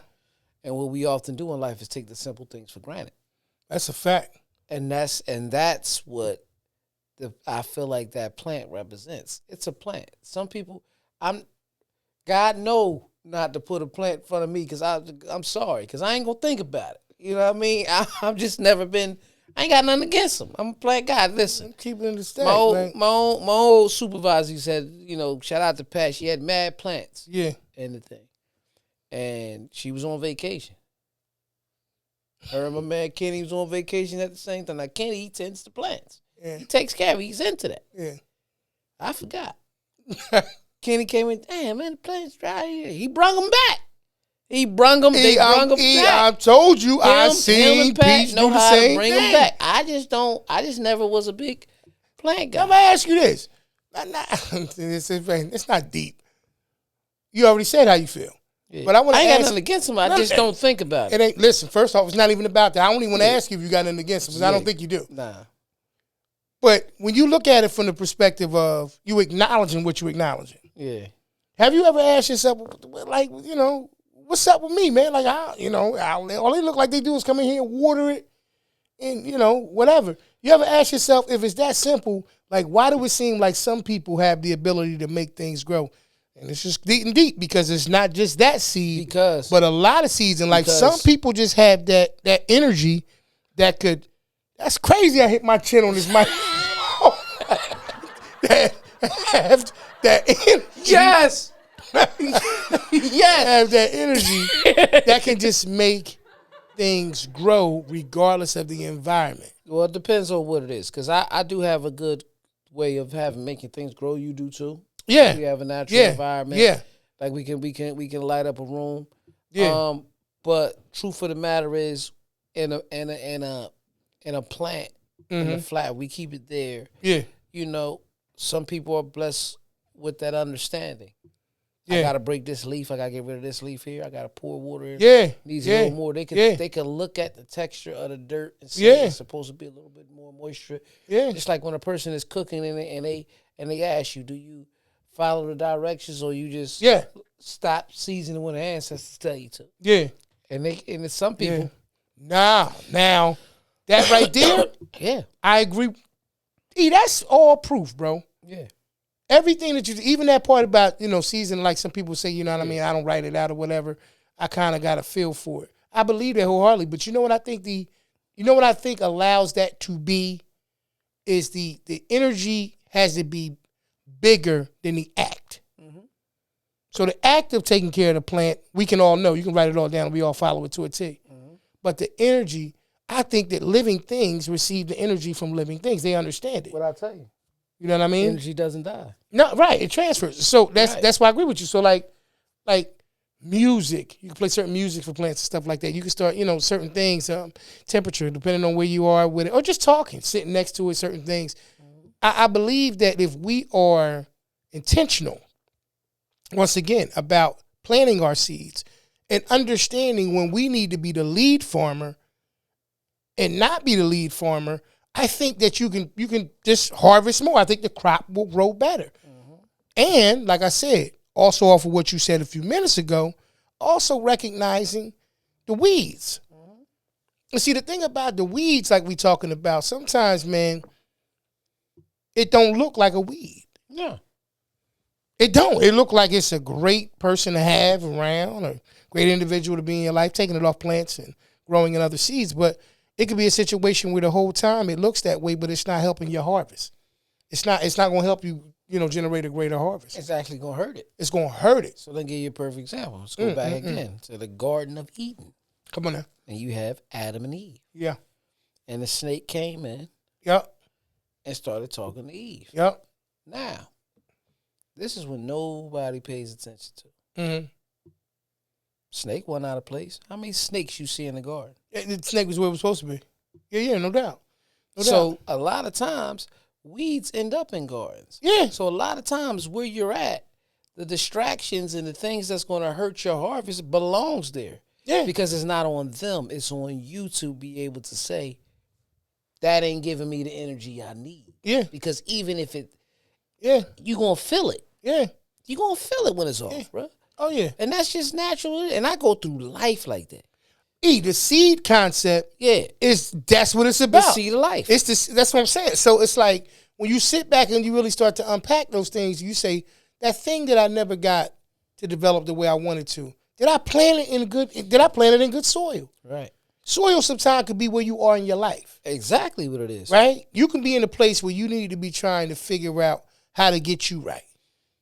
S3: And what we often do in life is take the simple things for granted.
S2: That's a fact.
S3: And that's what I feel like that plant represents. It's a plant. Some people, God know not to put a plant in front of me because I'm sorry, because I ain't gonna think about it. You know what I mean? I'm just never been. I ain't got nothing against them. I'm a plant guy. Listen,
S2: Keep it in the stack.
S3: my old supervisor, he said, shout out to Pat. She had mad plants.
S2: Yeah.
S3: And the thing, and she was on vacation. Her and my man Kenny was on vacation at the same time. Now Kenny, he tends to plants.
S2: Yeah.
S3: He takes care of it. He's into that.
S2: Yeah.
S3: I forgot. Kenny came in. Damn, man, the plant's dry here. He brung them back. They brung them back.
S2: I told you, I seen Peach do the same
S3: bring
S2: thing.
S3: them back. I just never was a big plant guy.
S2: Let me ask you this. It's not deep. You already said how you feel.
S3: Yeah.
S2: But I want to
S3: ain't
S2: ask.
S3: got nothing against him. I just don't think about it.
S2: It ain't. Listen, first off, it's not even about that. I don't even want to ask you if you got nothing against him because I don't think you do.
S3: Nah.
S2: But when you look at it from the perspective of you acknowledging what you're acknowledging,
S3: Yeah.
S2: have you ever asked yourself, like, what's up with me, man? Like, all they look like they do is come in here and water it and, whatever. You ever ask yourself, if it's that simple, like, why do it seem like some people have the ability to make things grow? And it's just deep because it's not just that seed, but a lot of seeds. And, like, some people just have that energy that could, that's crazy. I hit my chin on this mic. that have that energy.
S3: Yes.
S2: Have that energy that can just make things grow regardless of the environment.
S3: Well, it depends on what it is, because I do have a good way of making things grow. You do too.
S2: Yeah,
S3: we have a natural environment. Yeah, like we can light up a room.
S2: Yeah.
S3: But truth of the matter is, in a plant, in a flat, we keep it there.
S2: Yeah.
S3: Some people are blessed with that understanding.
S2: Yeah.
S3: I gotta break this leaf. I gotta get rid of this leaf here. I gotta pour water in.
S2: Yeah.
S3: Needs a little more. They can look at the texture of the dirt and say it's supposed to be a little bit more moisture.
S2: Yeah.
S3: Just like when a person is cooking and they ask you, do you follow the directions or you just stop seasoning when the ancestors tell you to?
S2: Yeah.
S3: And it's some people.
S2: Now that right there,
S3: yeah,
S2: I agree. That's all proof, bro.
S3: Yeah.
S2: Everything that even that part about, seasoning, like some people say, you know what I mean, I don't write it out or whatever. I kind of got a feel for it. I believe that wholeheartedly, but you know what I think allows that to be is the energy has to be bigger than the act. Mm-hmm. So the act of taking care of the plant, we can all know. You can write it all down and we all follow it to a T. Mm-hmm. But the energy, I think that living things receive the energy from living things. They understand it.
S3: What I tell you.
S2: You know what I mean?
S3: Energy doesn't die.
S2: No, right. It transfers. So that's why I agree with you. So like music, you can play certain music for plants and stuff like that. You can start, certain things, temperature, depending on where you are with it, or just talking, sitting next to it, certain things. Mm-hmm. I believe that if we are intentional, once again, about planting our seeds and understanding when we need to be the lead farmer and not be the lead farmer, I think that you can just harvest more. I think the crop will grow better. Mm-hmm. And like I said, also off of what you said a few minutes ago, also recognizing the weeds. Mm-hmm. And see, the thing about the weeds, like we talking about, sometimes, man, it don't look like a weed.
S3: Yeah.
S2: It don't. It look like it's a great person to have around, or a great individual to be in your life, taking it off plants and growing in other seeds. But it could be a situation where the whole time it looks that way, but it's not helping your harvest. It's not going to help you, generate a greater harvest.
S3: It's actually going to hurt it.
S2: It's going to hurt it.
S3: So let me give you a perfect example. Let's go back again to the Garden of Eden.
S2: Come on now.
S3: And you have Adam and Eve.
S2: Yeah.
S3: And the snake came in.
S2: Yep.
S3: And started talking to Eve.
S2: Yep.
S3: Now, this is when nobody pays attention to.
S2: Mm-hmm.
S3: Snake wasn't out of place. How many snakes you see in the garden?
S2: The snake was where it was supposed to be. Yeah, no doubt.
S3: So a lot of times, weeds end up in gardens.
S2: Yeah.
S3: So a lot of times where you're at, the distractions and the things that's going to hurt your harvest belongs there.
S2: Yeah.
S3: Because it's not on them. It's on you to be able to say, that ain't giving me the energy I need.
S2: Yeah.
S3: Because even if it, you're going to feel it.
S2: Yeah.
S3: You're going to feel it when it's off, bro.
S2: Oh, yeah.
S3: And that's just natural. And I go through life like that.
S2: The seed concept, that's what it's about.
S3: The seed of life.
S2: That's what I'm saying. So it's like when you sit back and you really start to unpack those things, you say, that thing that I never got to develop the way I wanted to, did I plant it in good soil?
S3: Right.
S2: Soil sometimes could be where you are in your life.
S3: Exactly what it is.
S2: Right? You can be in a place where you need to be trying to figure out how to get you right.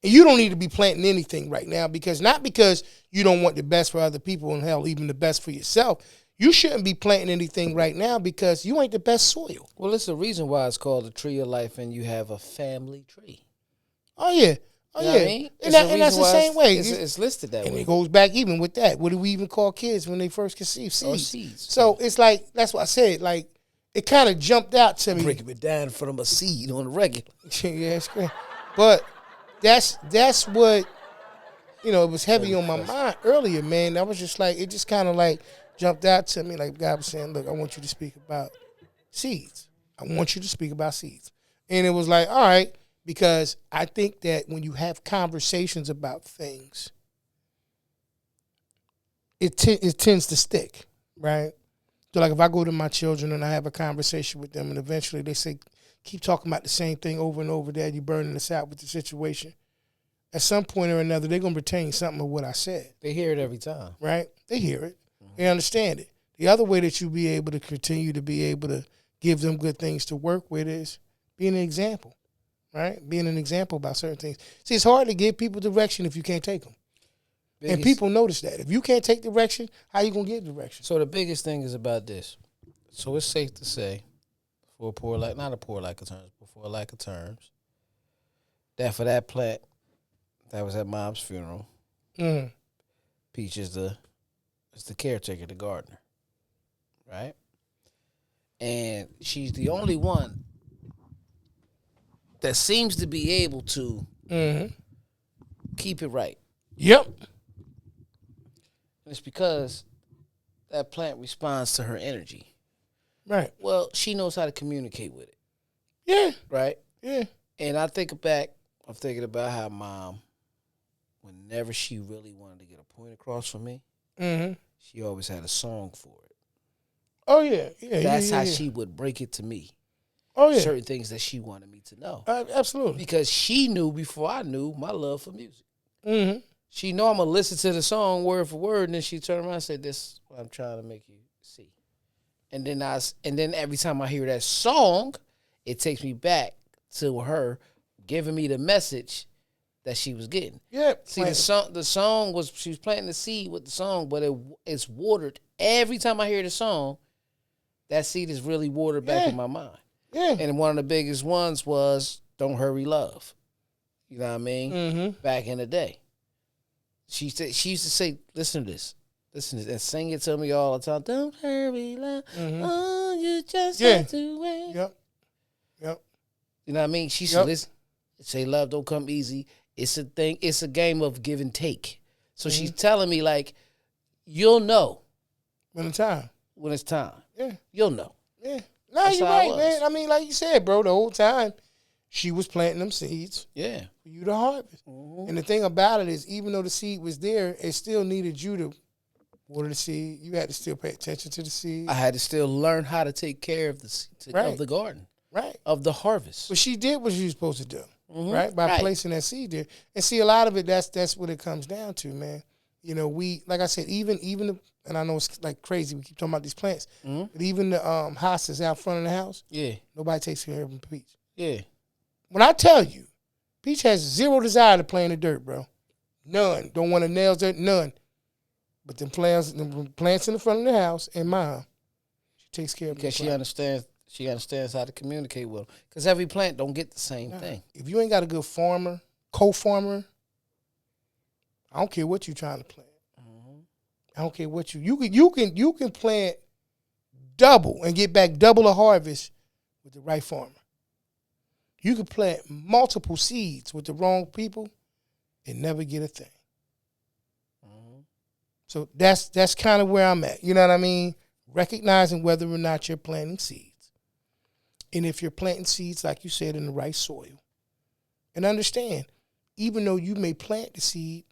S2: And you don't need to be planting anything right now not because you don't want the best for other people and hell, even the best for yourself. You shouldn't be planting anything right now because you ain't the best soil.
S3: Well, it's the reason why it's called the tree of life and you have a family tree.
S2: Oh, yeah. Oh,
S3: You know
S2: yeah.
S3: what I mean?
S2: And that's the same way.
S3: It's listed that
S2: and
S3: way.
S2: it goes back even with that. What do we even call kids when they first conceive? Seeds.
S3: Seeds.
S2: So it's like, that's what I said. Like, it kind of jumped out to me.
S3: Breaking it down from a seed on the regular.
S2: Yeah, it's great. But that's what, it was heavy on my mind earlier, man. I was just like, it just kind of like jumped out to me. Like God was saying, look, I want you to speak about seeds. I want you to speak about seeds. And it was like, all right. Because I think that when you have conversations about things, it tends to stick, right? So like if I go to my children and I have a conversation with them and eventually they say, keep talking about the same thing over and over, Dad, you burning us out with the situation. At some point or another, they're going to retain something of what I said.
S3: They hear it every time.
S2: Right? They hear it. Mm-hmm. They understand it. The other way that you be able to continue to be able to give them good things to work with is being an example. Right? Being an example about certain things. See, it's hard to give people direction if you can't take them. And people notice that. If you can't take direction, how you going to give direction?
S3: So the biggest thing is about this. So it's safe to say, not for a lack of terms, that for that plant that was at Mom's funeral, Peach is the caretaker, the gardener. Right? And she's the only one that seems to be able to keep it right.
S2: Yep.
S3: And it's because that plant responds to her energy.
S2: Right.
S3: Well, she knows how to communicate with it.
S2: Yeah.
S3: Right?
S2: Yeah.
S3: And I'm thinking about how Mom, whenever she really wanted to get a point across for me, she always had a song for it.
S2: Oh, yeah.
S3: That's how she would break it to me.
S2: Oh, yeah.
S3: Certain things that she wanted me to know.
S2: Absolutely.
S3: Because she knew before I knew my love for music.
S2: Mm-hmm.
S3: She know I'm going to listen to the song word for word, and then she turned around and said, this is what I'm trying to make you see. And then every time I hear that song, it takes me back to her giving me the message that she was getting.
S2: Yeah.
S3: See, the song was, she was planting the seed with the song, but it's watered. Every time I hear the song, that seed is really watered back in my mind.
S2: Yeah.
S3: And one of the biggest ones was Don't Hurry Love. You know what I mean?
S2: Mm-hmm.
S3: Back in the day. She used to say, listen to this, and sing it to me all the time. Don't hurry love. Oh, you just have to wait.
S2: Yep.
S3: You know what I mean? She said, listen, say love don't come easy. It's a thing. It's a game of give and take. So she's telling me, like, you'll know.
S2: When it's time.
S3: Yeah. You'll know.
S2: Yeah. No, you're right, man. I mean, like you said, bro, the whole time she was planting them seeds.
S3: Yeah.
S2: For you to harvest. Mm-hmm. And the thing about it is, even though the seed was there, it still needed you to water the seed. You had to still pay attention to the seed.
S3: I had to still learn how to take care of of the garden.
S2: Right.
S3: Of the harvest.
S2: But she did what she was supposed to do. Right? By placing that seed there. And see, a lot of it, that's what it comes down to, man. You know, like I said, even and I know it's like crazy, we keep talking about these plants, but even the hostas out front of the house, nobody takes care of them, Peach.
S3: Yeah.
S2: When I tell you, Peach has zero desire to play in the dirt, bro. None. Don't want to nails dirt, none. But them plants in the front of the house and Mom, she takes care of them.
S3: Because she understands how to communicate with them. Because every plant don't get the same thing.
S2: If you ain't got a good co-farmer, I don't care what you're trying to plant. I don't care what you can plant double and get back double the harvest with the right farmer. You can plant multiple seeds with the wrong people and never get a thing. So that's kind of where I'm at. You know what I mean? Recognizing whether or not you're planting seeds. And if you're planting seeds, like you said, in the right soil. And understand, even though you may plant the seed,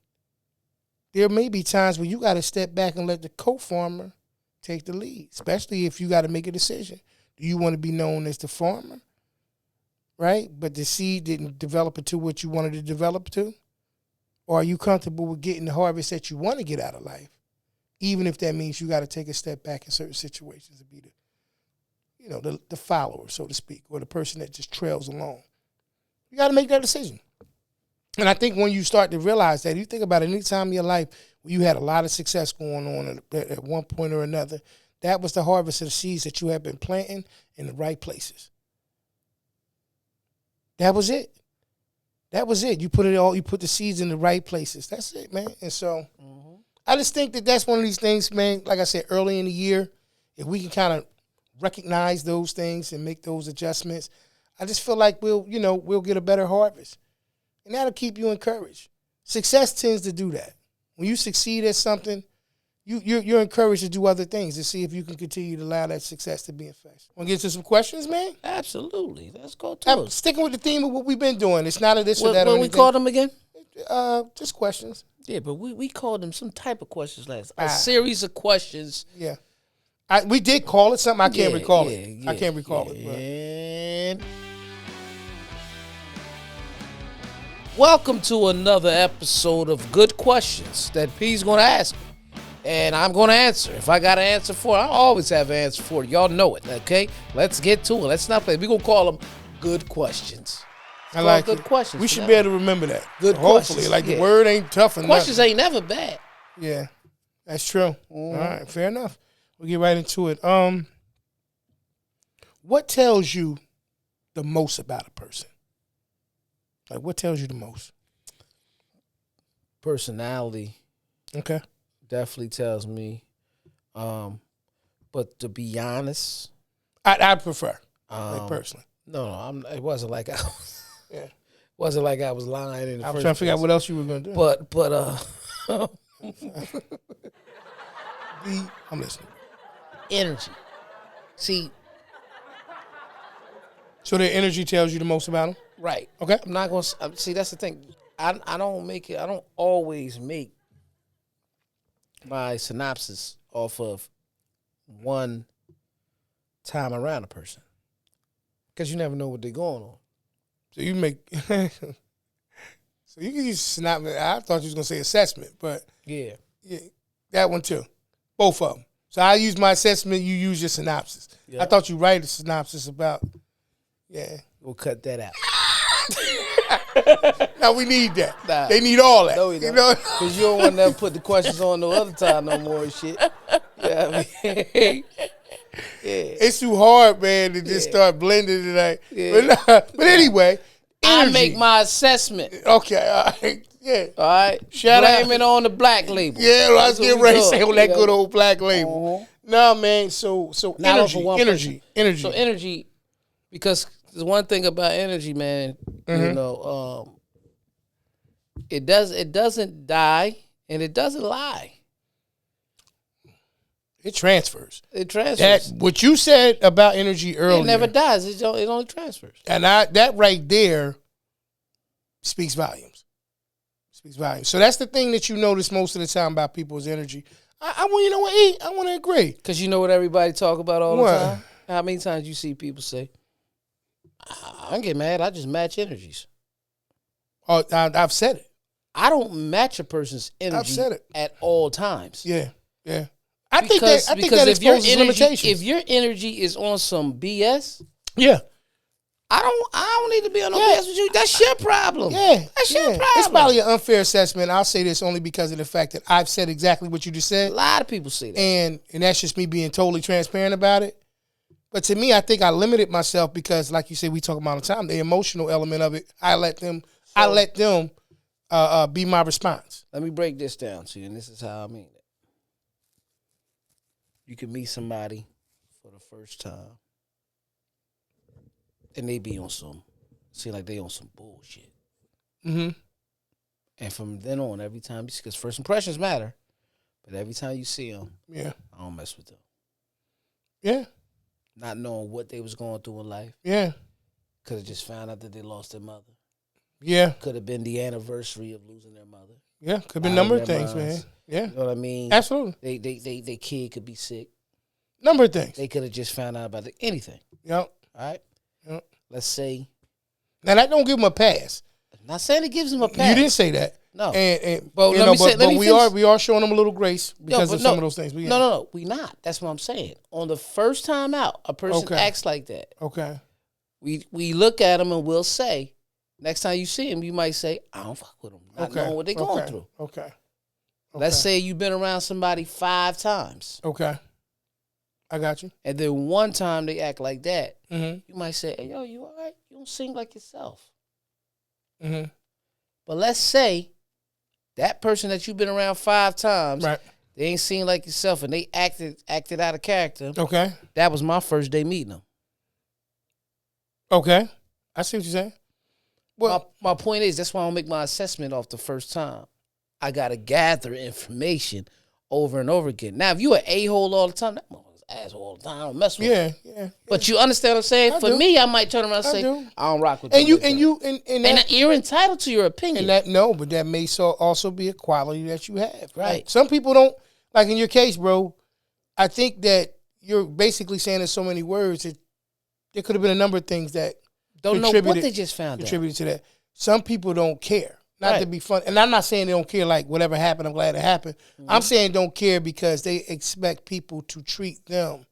S2: there may be times where you got to step back and let the co-farmer take the lead, especially if you got to make a decision. Do you want to be known as the farmer, right? But the seed didn't develop into what you wanted to develop to? Or are you comfortable with getting the harvest that you want to get out of life, even if that means you got to take a step back in certain situations and be the follower, so to speak, or the person that just trails along? You got to make that decision. And I think when you start to realize that, you think about any time in your life where you had a lot of success going on at one point or another, that was the harvest of the seeds that you have been planting in the right places. That was it. That was it. You put the seeds in the right places. That's it, man. And so I just think that that's one of these things, man, like I said, early in the year, if we can kind of recognize those things and make those adjustments, I just feel like we'll get a better harvest. And that'll keep you encouraged. Success tends to do that. When you succeed at something, you're encouraged to do other things to see if you can continue to allow that success to be in effect. Want to get to some questions, man?
S3: Absolutely. Let's go to it.
S2: Sticking with the theme of what we've been doing. It's not a this or that.
S3: What we called them again?
S2: Just questions.
S3: Yeah, but we called them some type of questions last. A series of questions.
S2: Yeah. We did call it something. I can't recall it. I can't recall it.
S3: And welcome to another episode of Good Questions that P's going to ask me. And I'm going to answer. If I got an answer for it, I always have an answer for it. Y'all know it, okay? Let's get to it. Let's not play. We're going to call them Good Questions.
S2: I like
S3: Good questions.
S2: We should be able to remember that.
S3: Good
S2: Hopefully.
S3: questions.
S2: The word ain't tough enough.
S3: Questions ain't never bad.
S2: Yeah, that's true. All right, fair enough. We'll get right into it. What tells you the most about a person? Like, what tells you the most?
S3: Personality.
S2: Okay.
S3: Definitely tells me. But to be honest,
S2: I prefer, personally.
S3: No, it wasn't like I was.
S2: Yeah.
S3: Wasn't like I was lying in the
S2: I was
S3: first
S2: trying to figure out
S3: place.
S2: what else you were going to do.
S3: But
S2: I'm listening.
S3: energy. See,
S2: So their energy tells you the most about them?
S3: right.
S2: Okay.
S3: I'm not going to see, that's the thing. I don't always make my synopsis off of one time around a person. Because you never know what they're going on.
S2: So you make... So you can use synopsis. I thought you was going to say assessment, but...
S3: Yeah.
S2: Yeah, that one too. Both of them. So I use my assessment, you use your synopsis.
S3: Yeah.
S2: I thought you write a synopsis about... Yeah.
S3: We'll cut that out.
S2: Now we need that.
S3: Nah.
S2: They need all that.
S3: No, we don't. Because you don't want to never put the questions on no other time no more and shit. Yeah, I mean, yeah.
S2: It's too hard, man, to just start blending tonight.
S3: Yeah.
S2: But anyway,
S3: I
S2: energy.
S3: make my assessment.
S2: Okay, all right. Yeah.
S3: All right.
S2: Shout out.
S3: Blame it on the black label.
S2: Yeah, well, I was
S3: That's what
S2: getting
S3: we
S2: ready to
S3: do.
S2: say on that
S3: Yeah.
S2: good old black label. No, man, so
S3: Not
S2: energy,
S3: over one
S2: energy.
S3: So energy, because there's one thing about energy, man, you know, it doesn't die and it doesn't lie.
S2: It transfers.
S3: It transfers.
S2: What you said about energy earlier.
S3: It never dies. It only transfers.
S2: And that right there speaks volumes. Speaks volumes. So that's the thing that you notice most of the time about people's energy. I want, you know what, E? I want to agree.
S3: Because you know what everybody talk about all
S2: What?
S3: the time? How many times you see people say, I don't get mad, I just match energies.
S2: Oh, I've said it.
S3: I don't match a person's energy
S2: said it.
S3: at all times.
S2: Yeah, yeah. I think that
S3: if your
S2: exposes
S3: energy,
S2: limitations.
S3: if your energy is on some BS,
S2: Yeah.
S3: I don't need to be on no BS with you. That's your problem.
S2: Yeah.
S3: That's your problem.
S2: It's probably an unfair assessment. I'll say this only because of the fact that I've said exactly what you just
S3: A
S2: said.
S3: lot of people say that.
S2: And that's just me being totally transparent about it. But to me, I think I limited myself because, like you said, we talk about all the time, the emotional element of it. I let them be my response.
S3: Let me break this down to you, and this is how I mean it. You can meet somebody for the first time, and they be on seem like they on some bullshit.
S2: Mm-hmm.
S3: And from then on, every time, because first impressions matter, but every time you see them,
S2: Yeah.
S3: I don't mess with them.
S2: Yeah.
S3: Not knowing what they was going through in life.
S2: Yeah.
S3: Could have just found out that they lost their mother.
S2: Yeah.
S3: Could have been the anniversary of losing their mother.
S2: Yeah. Could be a
S3: Out
S2: number
S3: of
S2: of
S3: their
S2: things,
S3: minds.
S2: man. Yeah.
S3: You know what I mean?
S2: Absolutely.
S3: They kid could be sick.
S2: Number of things.
S3: They could have just found out about anything.
S2: Yep.
S3: All right?
S2: Yep.
S3: Let's say
S2: Now that don't give him a pass.
S3: I'm not saying it gives him a pass.
S2: You didn't say that.
S3: No.
S2: And
S3: But
S2: you
S3: let
S2: know,
S3: me say- let me
S2: we
S3: finish.
S2: are showing him a little grace because of some of those things. But yeah.
S3: No, we not. That's what I'm saying. On the first time out, a person
S2: Okay.
S3: acts like that.
S2: Okay.
S3: We look at him and we'll say, next time you see him, you might say, I don't fuck with him. Not
S2: Okay.
S3: knowing what they're going through.
S2: Okay.
S3: Let's say you've been around somebody 5 times.
S2: Okay. I got you.
S3: And then one time they act like that.
S2: Mm-hmm.
S3: You might say, hey, yo, you all right? You don't seem like yourself.
S2: Mm-hmm.
S3: But let's say that person that you've been around 5 times,
S2: Right.
S3: they ain't seen like yourself and they acted out of character.
S2: Okay.
S3: That was my first day meeting them.
S2: Okay. I see what you're saying. Well,
S3: My point is, that's why I don't make my assessment off the first time. I got to gather information over and over again. Now, if you an a-hole all the time, that motherfucker's asshole all the time. I don't mess with him.
S2: yeah.
S3: But you understand what I'm saying?
S2: I
S3: For
S2: do.
S3: me, I might turn around and
S2: I
S3: say,
S2: do.
S3: I don't rock with
S2: And
S3: them
S2: you
S3: like
S2: and
S3: that.
S2: you and that,
S3: And you're entitled to your opinion.
S2: and that no, but that may also be a quality that you have.
S3: Right.
S2: Like, some people don't, like in your case, bro. I think that you're basically saying in so many words that there could have been a number of things that
S3: don't know what
S2: contributed-
S3: they just found out.
S2: contributed to that. Some people don't care. Not to
S3: Right.
S2: be fun. And I'm not saying they don't care like whatever happened, I'm glad it happened.
S3: Mm-hmm.
S2: I'm saying don't care because they expect people to treat them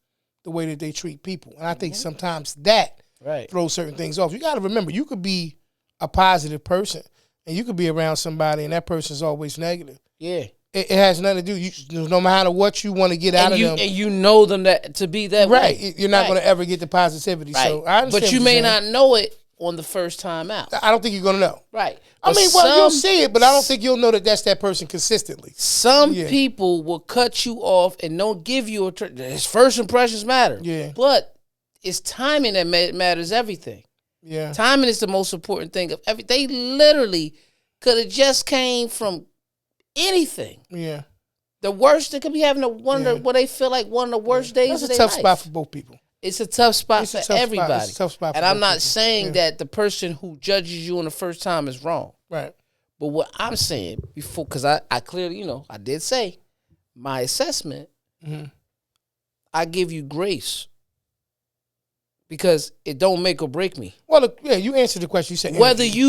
S2: the way that they treat people. And I think
S3: Mm-hmm.
S2: sometimes that
S3: Right.
S2: throws certain things off. You got to remember, you could be a positive person and you could be around somebody and that person's always negative.
S3: Yeah.
S2: It has nothing to do. No matter what you want to get out of them.
S3: And you know them that to be that
S2: Right.
S3: way.
S2: You're not
S3: Right.
S2: going to ever get the positivity.
S3: Right.
S2: So I understand
S3: But you
S2: what
S3: may
S2: you're saying.
S3: not know it on the first time out.
S2: I don't think you're going to know.
S3: Right.
S2: I
S3: But
S2: mean, well, you'll see it, but I don't think you'll know that that's that person consistently.
S3: Some
S2: Yeah.
S3: people will cut you off and don't give you his first impressions matter.
S2: Yeah.
S3: But it's timing that matters everything.
S2: Yeah.
S3: Timing is the most important thing of every. They literally could have just came from anything.
S2: Yeah.
S3: The worst, they could be having one
S2: Yeah.
S3: of what they feel like one of the worst days
S2: That's
S3: of
S2: a
S3: their
S2: tough
S3: life.
S2: spot for both people.
S3: It's a tough spot
S2: It's
S3: for
S2: a tough spot.
S3: everybody.
S2: It's a tough spot for
S3: and I'm
S2: both
S3: not
S2: people.
S3: saying
S2: Yeah.
S3: that the person who judges you on the first time is wrong.
S2: Right.
S3: But what I'm saying before, because I clearly, I did say my assessment,
S2: Mm-hmm.
S3: I give you grace because it don't make or break me.
S2: Well, look, yeah, you answered the question. You said
S3: Whether
S2: energy.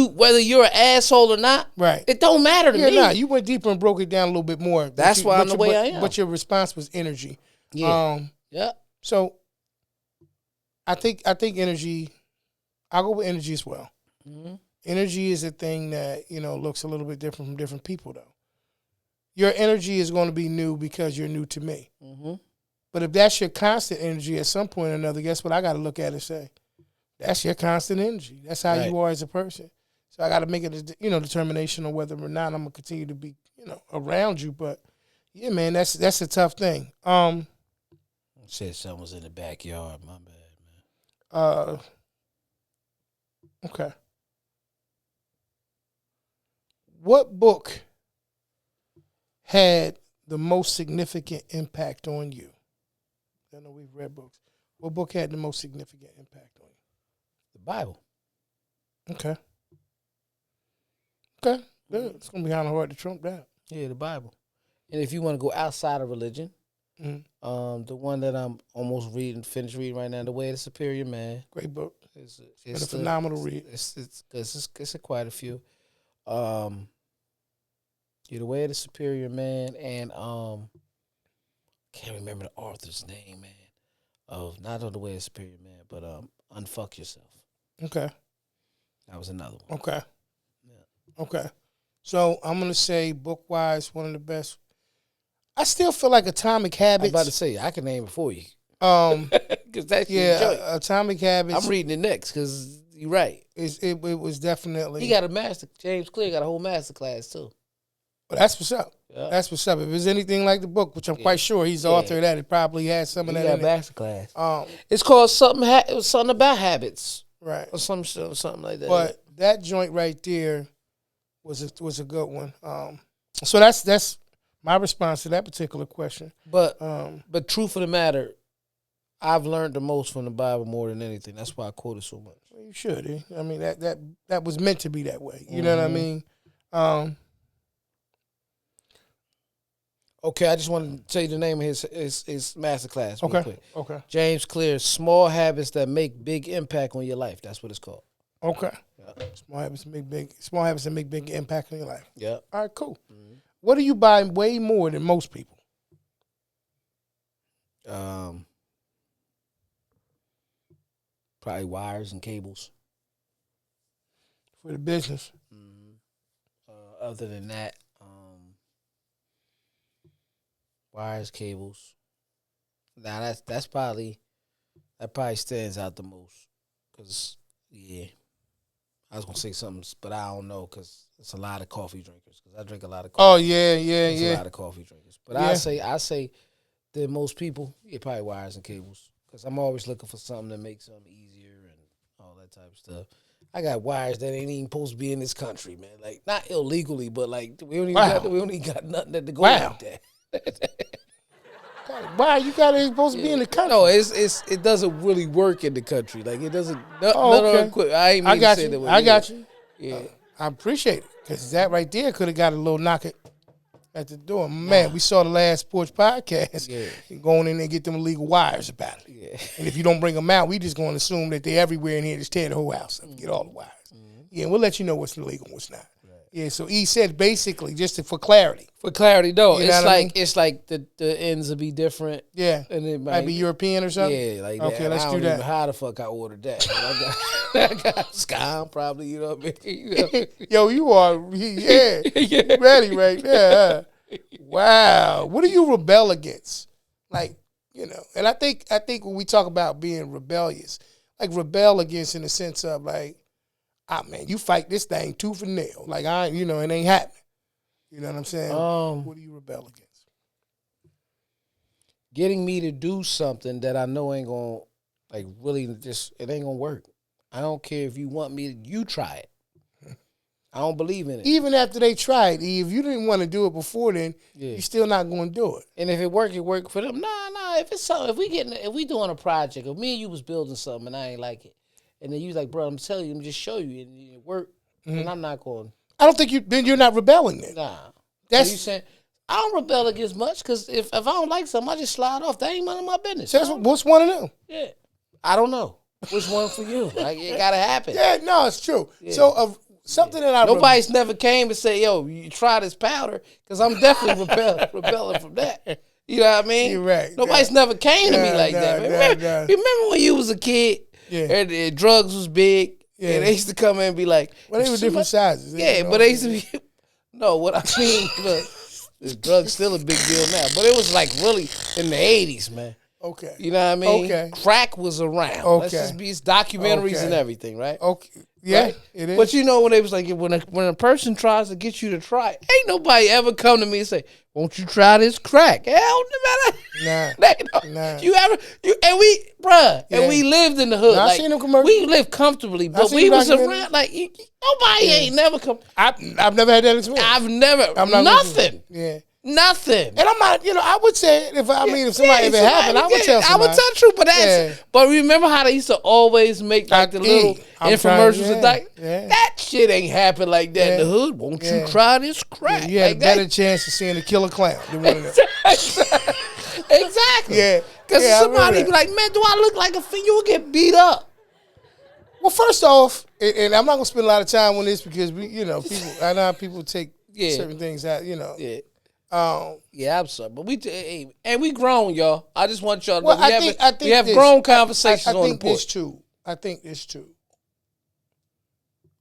S3: you're an asshole or not,
S2: Right.
S3: it don't matter to
S2: Yeah,
S3: me.
S2: nah, you went deeper and broke it down a little bit more. But
S3: That's why I'm
S2: but
S3: the way
S2: but-
S3: I am.
S2: But your response was energy.
S3: Yeah. Yeah.
S2: So I think energy. I'll go with energy as well.
S3: Mm-hmm.
S2: Energy is a thing that looks a little bit different from different people, though. Your energy is going to be new because you're new to me.
S3: Mm-hmm.
S2: But if that's your constant energy at some point or another, guess what I got to look at and say? That's your constant energy. That's how you are as a person. So I got to make a determination on whether or not I'm going to continue to be around you. But yeah, man, that's a tough thing.
S3: Said someone was in the backyard. My bad, man.
S2: Okay. What book had the most significant impact on you? I know we've read books. What book had the most significant impact on
S3: The Bible.
S2: you? Okay. Okay. Good. It's going to be kind of hard to trump that.
S3: Yeah, the Bible. And if you want to go outside of religion,
S2: Mm-hmm.
S3: the one that I'm almost finished reading right now, The Way of the Superior Man.
S2: Great book.
S3: It's
S2: It's a phenomenal read.
S3: It's quite a few. Yeah, The Way of the Superior Man, and can't remember the author's name, man. Of not of The Way of the Superior Man, but Unfuck Yourself.
S2: Okay.
S3: That was another one.
S2: Okay.
S3: Yeah.
S2: Okay. So I'm going to say book-wise, one of the best. I still feel like Atomic
S3: I
S2: Habits.
S3: was about to say I can name it for you because that's your
S2: Yeah,
S3: joint.
S2: Atomic Habits.
S3: I'm reading it next because you're right.
S2: It was definitely.
S3: He got a master. James Clear got a whole master class too.
S2: Well, that's what's up.
S3: Yeah.
S2: That's what's up. If it's anything like the book, which I'm quite sure he's the author of that, it probably has some
S3: He
S2: of
S3: got
S2: that
S3: a
S2: in it.
S3: master class.
S2: It's
S3: It's called something. It was something about habits
S2: right.
S3: or something like that.
S2: But that joint right there was a good one. So that's my response to that particular question.
S3: But
S2: Um,
S3: truth of the matter, I've learned the most from the Bible more than anything. That's why I quote it so much.
S2: you should. I mean that was meant to be that way. You know what I mean?
S3: Okay, I just wanted to tell you the name of his master class. Real
S2: Okay.
S3: quick.
S2: Okay.
S3: James Clear, Small Habits That Make Big Impact on Your Life. That's what it's called.
S2: Okay. Small habits that make big impact on your life.
S3: Yeah.
S2: All right, cool. Mm-hmm. What do you buy way more than most people?
S3: Probably wires and cables.
S2: For the business.
S3: Mm-hmm. Other than that, wires, cables. Now that probably stands out the most. Cause I was gonna say something, but I don't know because it's a lot of coffee drinkers. Because I drink a lot of coffee.
S2: Oh yeah.
S3: A lot of coffee drinkers. But I say that most people, probably wires and cables. Because I'm always looking for something that makes something easier and all that type of stuff. I got wires that ain't even supposed to be in this country, man. Like not illegally, but like we don't even got nothing that to go like that.
S2: Why you got it supposed to be in the country?
S3: No, it doesn't really work in the country. Like it doesn't. Okay. I ain't mean to say that.
S2: I got you.
S3: Yeah,
S2: I appreciate it because that right there could have got a little knock at the door. Man, we saw the last sports podcast. Yeah, going in there and get them illegal wires about it. Yeah, and if you don't bring them out, we just going to assume that they're everywhere in here. Just tear the whole house up, get all the wires. Mm-hmm. Yeah, we'll let you know what's illegal and what's not. Yeah, so he said basically just for clarity.
S3: For clarity, though,
S2: you know
S3: it's like the ends will be different.
S2: Yeah,
S3: and it
S2: might be European or something.
S3: Yeah, like
S2: okay,
S3: that.
S2: let's do that.
S3: I don't even how the fuck I ordered that. I got Scam probably. You know what I mean?
S2: Yo, you are ready right there. Huh? Wow, what do you rebel against? Like and I think when we talk about being rebellious, like rebel against in the sense of like. Man, you fight this thing tooth and nail. Like, it ain't happening. You know what I'm saying? What do you rebel against?
S3: Getting me to do something that I know ain't going to, like, really it ain't going to work. I don't care if you want me to, you try it. I don't believe in it.
S2: Even after they tried, if you didn't want to do it before then, you're still not going to do it.
S3: And if it work for them. Nah, if it's something, if we doing a project, if me and you was building something and I ain't like it, and then you like, bro, I'm telling you, I'm just show you, and it worked. And I'm not going.
S2: I don't think then you're not rebelling then.
S3: Nah, that's so you saying I don't rebel against much because if I don't like something, I just slide off. That ain't none of my business.
S2: So what's one of them?
S3: Yeah, I don't know which one for you. Like it gotta happen.
S2: Yeah, no, it's true. Yeah. So something that
S3: nobody's never came and say, yo, you try this powder because I'm definitely rebelling from that. You know what I mean?
S2: You're right.
S3: Nobody's never came to me like that. Remember when you was a kid? Yeah. And drugs was big. Yeah. And they used to come in and be like,
S2: well, they were different sizes.
S3: But they used to be, no, what I mean, look, the drugs still a big deal now. But it was like really in the 80s, man.
S2: Okay.
S3: You know what I mean?
S2: Okay.
S3: Crack was around. Okay. Let's just be, it's documentaries and everything, right?
S2: Okay. Yeah,
S3: right?
S2: It is.
S3: But when they was like, when a person tries to get you to try, ain't nobody ever come to me and say, won't you try this crack? Hell, no matter. Nah. And we lived in the hood.
S2: I seen them commercials.
S3: We lived comfortably, but we was around like nobody ain't never come.
S2: I've never had that experience.
S3: I'm not nothing.
S2: Yeah.
S3: Nothing.
S2: And I'm not, I would say if it happened, I would tell somebody.
S3: I would tell you, but remember how they used to always make like the little infomercials and that shit ain't happen like that in the hood. Won't you try this crack?
S2: You had a better chance of seeing a killer clown than one of them.
S3: Exactly.
S2: Yeah.
S3: Because somebody be like, man, do I look like a fiend? You will get beat up.
S2: Well, first off, and I'm not gonna spend a lot of time on this because I know how people take certain things out,
S3: Yeah. I'm sorry, but we grown, y'all. I just want y'all to know we have grown conversations on the porch.
S2: I think it's true.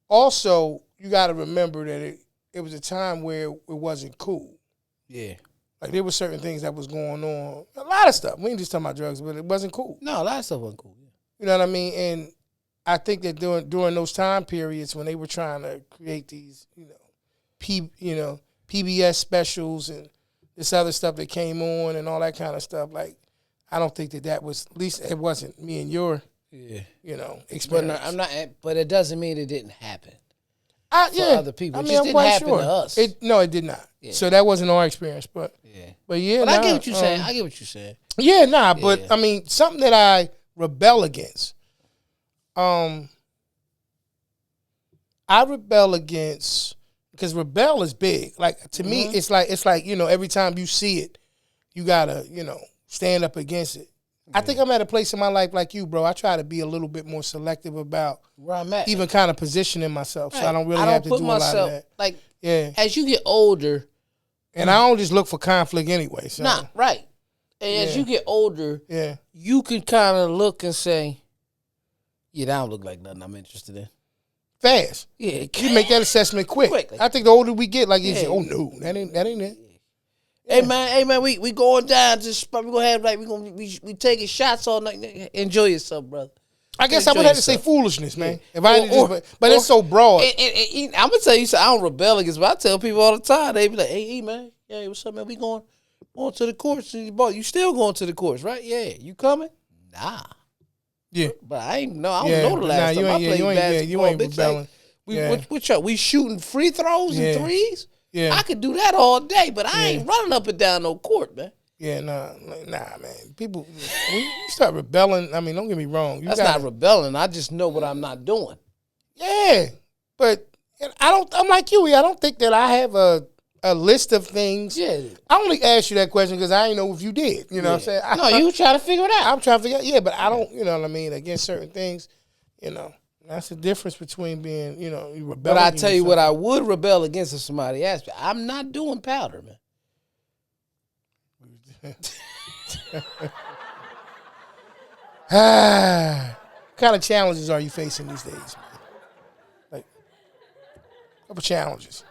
S2: Also, you got to remember that it was a time where it wasn't cool.
S3: Yeah.
S2: Like there were certain things that was going on. A lot of stuff. We ain't just talking about drugs, but it wasn't cool.
S3: No, a lot of stuff wasn't cool. Yeah.
S2: You know what I mean? And I think that during those time periods when they were trying to create these, PBS specials and this other stuff that came on and all that kind of stuff. Like, I don't think that was, at least it wasn't me and your, experience.
S3: But it doesn't mean it didn't happen for other people. It just didn't happen to us.
S2: It did not. Yeah. So that wasn't our experience. But
S3: But I get what you're saying. I get what you're saying.
S2: Yeah, but I mean, something that I rebel against. I rebel against. Because rebel is big. Like to me, it's like every time you see it, you gotta stand up against it. I think I'm at a place in my life like you, bro. I try to be a little bit more selective about
S3: where I'm at.
S2: even kind of positioning myself, so I
S3: Right.
S2: don't really have to do a lot of that.
S3: Like,
S2: Yeah,
S3: as you get older,
S2: and I don't just look for conflict anyway. So.
S3: not right. And as
S2: Yeah.
S3: you get older,
S2: Yeah,
S3: you can kind of look and say, "Yeah, that don't look like nothing I'm interested in."
S2: fast.
S3: Yeah,
S2: You make that assessment quick.
S3: Quickly.
S2: I think the older we get, like you
S3: Yeah.
S2: say, oh no, that ain't it.
S3: Hey man, we going down. Just we gonna have like we taking shots all night. Enjoy yourself, brother.
S2: I guess I
S3: Enjoy
S2: would have to say
S3: yourself.
S2: foolishness, man.
S3: Yeah.
S2: If I had to but it's so broad.
S3: And I'm gonna tell you, something, I don't rebel against. But I tell people all the time, they be like, "Hey, man, yeah, what's up, man? We going to the course. You still going to the course, right? Yeah, you coming? Nah,
S2: Yeah,
S3: but I ain't know. I don't
S2: yeah.
S3: know the last
S2: you
S3: time I
S2: ain't,
S3: played
S2: you ain't,
S3: basketball.
S2: you ain't
S3: bitch, like,
S2: rebelling. Yeah.
S3: we shooting free throws
S2: Yeah.
S3: and threes.
S2: Yeah.
S3: I could do that all day, but I ain't running up and down no court, man.
S2: Yeah, nah, man. People, when you start rebelling, I mean, don't get me wrong.
S3: That's not rebelling. I just know what I'm not doing.
S2: Yeah, but I'm like you. I don't think that I have a list of things.
S3: Yeah.
S2: I only asked you that question because I didn't know if you did. You know what I'm saying?
S3: No, you trying to figure it out.
S2: I'm trying to figure out. Yeah, but I don't, you know what I mean? Against certain things, you know, that's the difference between being, you know, you rebel.
S3: But I tell you what, I would rebel against if somebody asked me. I'm not doing powder, man.
S2: What kind of challenges are you facing these days, man? Like, a couple challenges.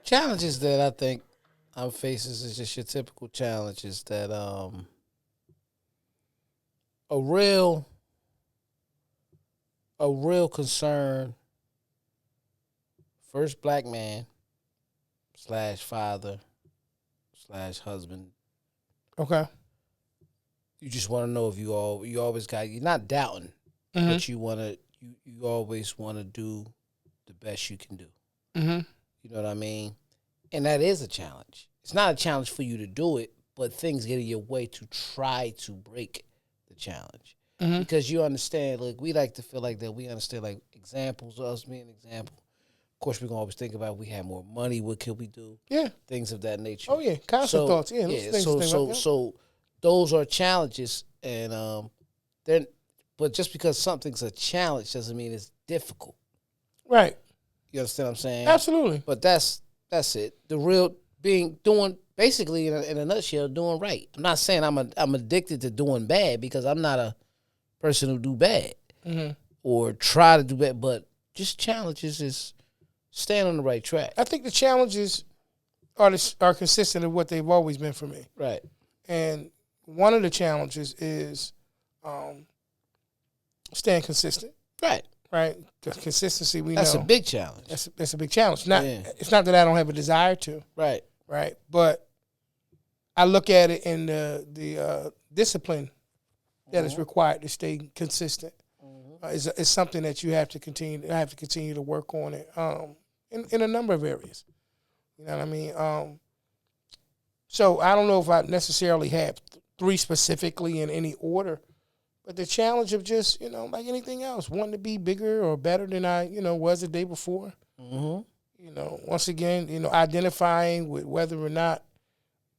S3: Challenges that I think I'm facing is just your typical challenges that a real concern. First black man / father / husband.
S2: Okay.
S3: You just want to know if you always got, you're not doubting, but you always want to do the best you can do.
S2: Mm-hmm.
S3: You know what I mean? And that is a challenge. It's not a challenge for you to do it, but things get in your way to try to break the challenge.
S2: Mm-hmm.
S3: Because you understand, look, we like to feel like that we understand, like, examples of us being an example. Of course, we're going to always think about, we have more money, what could we do?
S2: Yeah.
S3: Things of that nature.
S2: Oh, yeah. Constant thoughts. Yeah. Those things to think about, yeah.
S3: So those are challenges, and but just because something's a challenge doesn't mean it's difficult.
S2: Right.
S3: You understand what I'm saying?
S2: Absolutely.
S3: But that's it. The real doing basically in a nutshell, doing right. I'm not saying I'm addicted to doing bad, because I'm not a person who do bad or try to do bad. But just challenges is staying on the right track.
S2: I think the challenges are consistent of what they've always been for me.
S3: Right.
S2: And one of the challenges is staying consistent.
S3: Right.
S2: Right. Because consistency,
S3: That's a big challenge.
S2: That's a big challenge. It's not that I don't have a desire to.
S3: Right.
S2: Right. But I look at it in the discipline that is required to stay consistent. Is something that you have to continue to work on it in a number of areas. You know what I mean? So I don't know if I necessarily have three specifically in any order, but the challenge of just, you know, like anything else, wanting to be bigger or better than I, you know, was the day before.
S3: Mm-hmm.
S2: You know, once again, you know, identifying with whether or not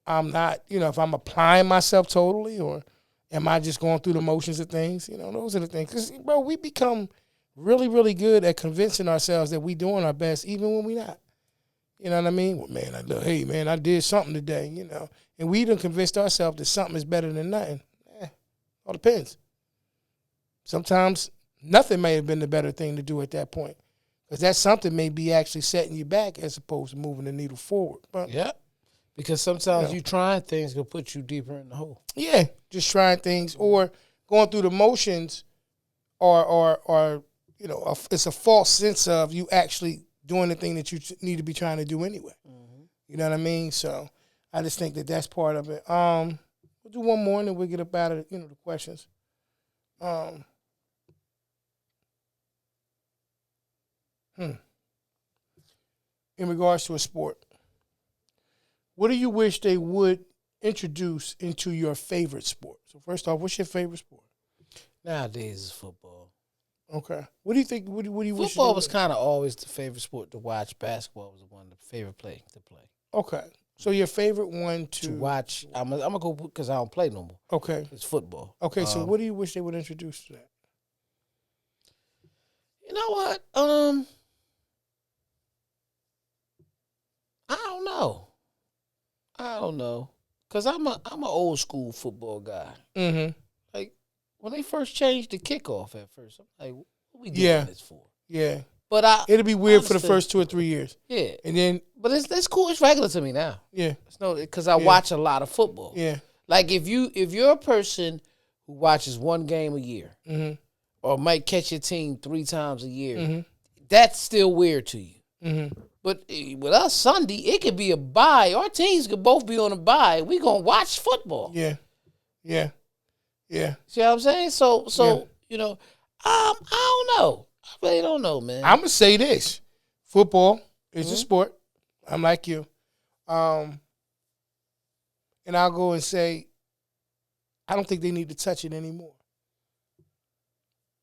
S2: I'm not, you know, if I'm applying myself totally, or am I just going through the motions of things? You know, those are the things. Because, bro, we become really, really good at convincing ourselves that we doing our best even when we're not. You know what I mean? Well, man, I did something today, you know. And we done convinced ourselves that something is better than nothing. All depends. Sometimes nothing may have been the better thing to do at that point, because that something may be actually setting you back as opposed to moving the needle forward. But
S3: yeah. Because sometimes you trying things can put you deeper in the hole.
S2: Yeah, just trying things or going through the motions, or you know, it's a false sense of you actually doing the thing that you need to be trying to do anyway. Mm-hmm. You know what I mean? So I just think that that's part of it. We'll do one more and then we'll get up out of the questions. In regards to a sport, what do you wish they would introduce into your favorite sport? So first off, what's your favorite sport?
S3: Nowadays it's football.
S2: Okay. What do you think? What do you wish?
S3: Football was kind of always the favorite sport to watch. Basketball was one of the favorite play to play.
S2: Okay. So your favorite one
S3: to watch. I'm gonna go because I don't play no more.
S2: Okay.
S3: It's football.
S2: Okay, so what do you wish they would introduce to that?
S3: You know what? I don't know. Cause I'm an old school football guy.
S2: Mm-hmm.
S3: Like when they first changed the kickoff at first, I'm like, what we doing this for?
S2: Yeah.
S3: But
S2: it'll be weird for the first 2 or 3 years.
S3: Yeah.
S2: And then
S3: but it's cool. It's regular to me now.
S2: Yeah.
S3: It's no because I watch a lot of football.
S2: Yeah.
S3: Like if you're a person who watches one game a year,
S2: mm-hmm.
S3: or might catch your team 3 times a year,
S2: mm-hmm.
S3: that's still weird to you.
S2: Mm-hmm.
S3: But with us Sunday, it could be a bye. Our teams could both be on a bye. We gonna watch football.
S2: Yeah. Yeah. Yeah.
S3: See what I'm saying? So you know, I don't know. I really don't know, man.
S2: I'm gonna say this: football is a sport. I'm like you, and I'll go and say, I don't think they need to touch it anymore.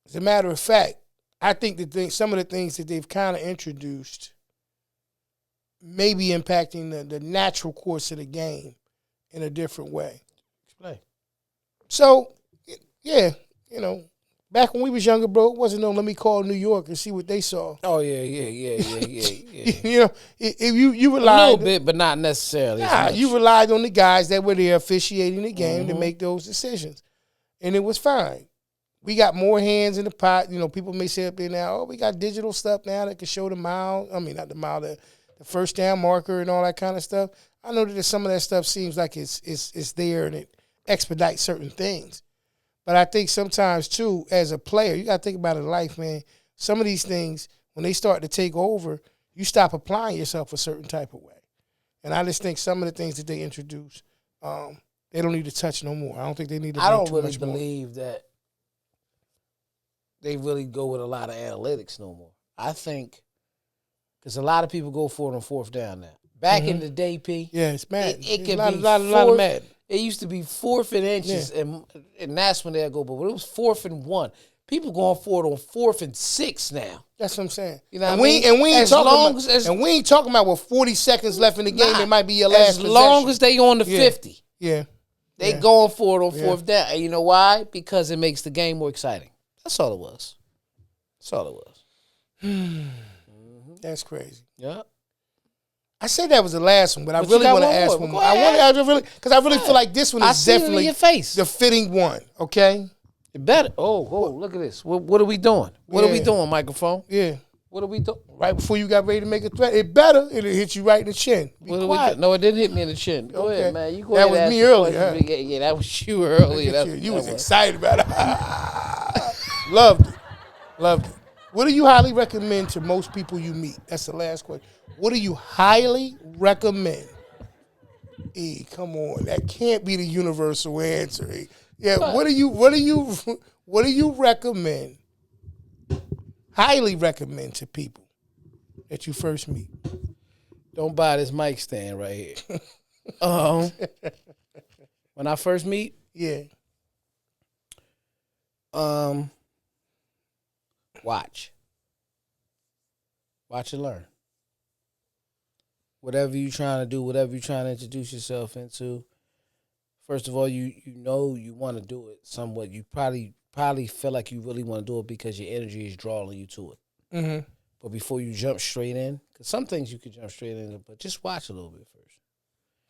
S2: As a matter of fact, I think that some of the things that they've kind of introduced may be impacting the natural course of the game in a different way.
S3: Explain.
S2: So, yeah, back when we was younger, bro, it wasn't no let me call New York and see what they saw.
S3: Oh, yeah.
S2: If you relied...
S3: A little bit, but not necessarily.
S2: Nah, you relied on the guys that were there officiating the game to make those decisions. And it was fine. We got more hands in the pot. People may say up there now, we got digital stuff now that can show the mile. I mean, not the mile, the first down marker and all that kind of stuff. I know that some of that stuff seems like it's there and it expedites certain things. But I think sometimes, too, as a player, you got to think about it in life, man. Some of these things, when they start to take over, you stop applying yourself a certain type of way. And I just think some of the things that they introduce, they don't need to touch no more. I don't think they need to
S3: I don't
S2: too
S3: really
S2: much more.
S3: believe that they really go with a lot of analytics no more. I think, because a lot of people go for it on fourth down now. Back in the day, P.
S2: Yeah, it's mad.
S3: It could
S2: a
S3: be
S2: lot of mad.
S3: It used to be 4th and inches, and that's when they'll go. But when it was 4th and 1, people going for it on 4th and 6 now.
S2: That's what I'm saying.
S3: You know
S2: and
S3: what I mean?
S2: we ain't talking about with 40 seconds left in the game. It might be your last possession.
S3: As long as they on the 50.
S2: Yeah.
S3: They going for it on 4th down. And you know why? Because it makes the game more exciting. That's all it was.
S2: That's crazy.
S3: Yeah.
S2: I said that was the last one, but I
S3: But
S2: really
S3: you got
S2: want to
S3: one
S2: ask
S3: more.
S2: one
S3: Go
S2: more.
S3: ahead.
S2: Because I really feel like this one
S3: I
S2: is
S3: see it in
S2: definitely
S3: your face.
S2: the fitting one. Okay.
S3: It better. Oh, look at this. What are we doing? What are we
S2: Yeah.
S3: doing, microphone?
S2: Yeah.
S3: What are we doing?
S2: Right before you got ready to make a threat, it'll hit you right in the chin. Be
S3: What are
S2: quiet.
S3: we doing? No, it didn't hit me in the chin. Go
S2: Okay.
S3: ahead, man. You go
S2: That
S3: ahead.
S2: was
S3: ask
S2: me
S3: the
S2: earlier,
S3: question.
S2: huh?
S3: Yeah, that was you earlier.
S2: You was excited about it. Loved it. What do you highly recommend to most people you meet? That's the last question. What do you highly recommend? Come on, that can't be the universal answer. Yeah, what do you recommend? Highly recommend to people that you first meet.
S3: Don't buy this mic stand right here. When I first meet,
S2: Yeah.
S3: Watch and learn. Whatever you're trying to do, whatever you're trying to introduce yourself into, first of all, you know you want to do it somewhat. You probably feel like you really want to do it because your energy is drawing you to it.
S2: Mm-hmm.
S3: But before you jump straight in, because some things you could jump straight into, but just watch a little bit first.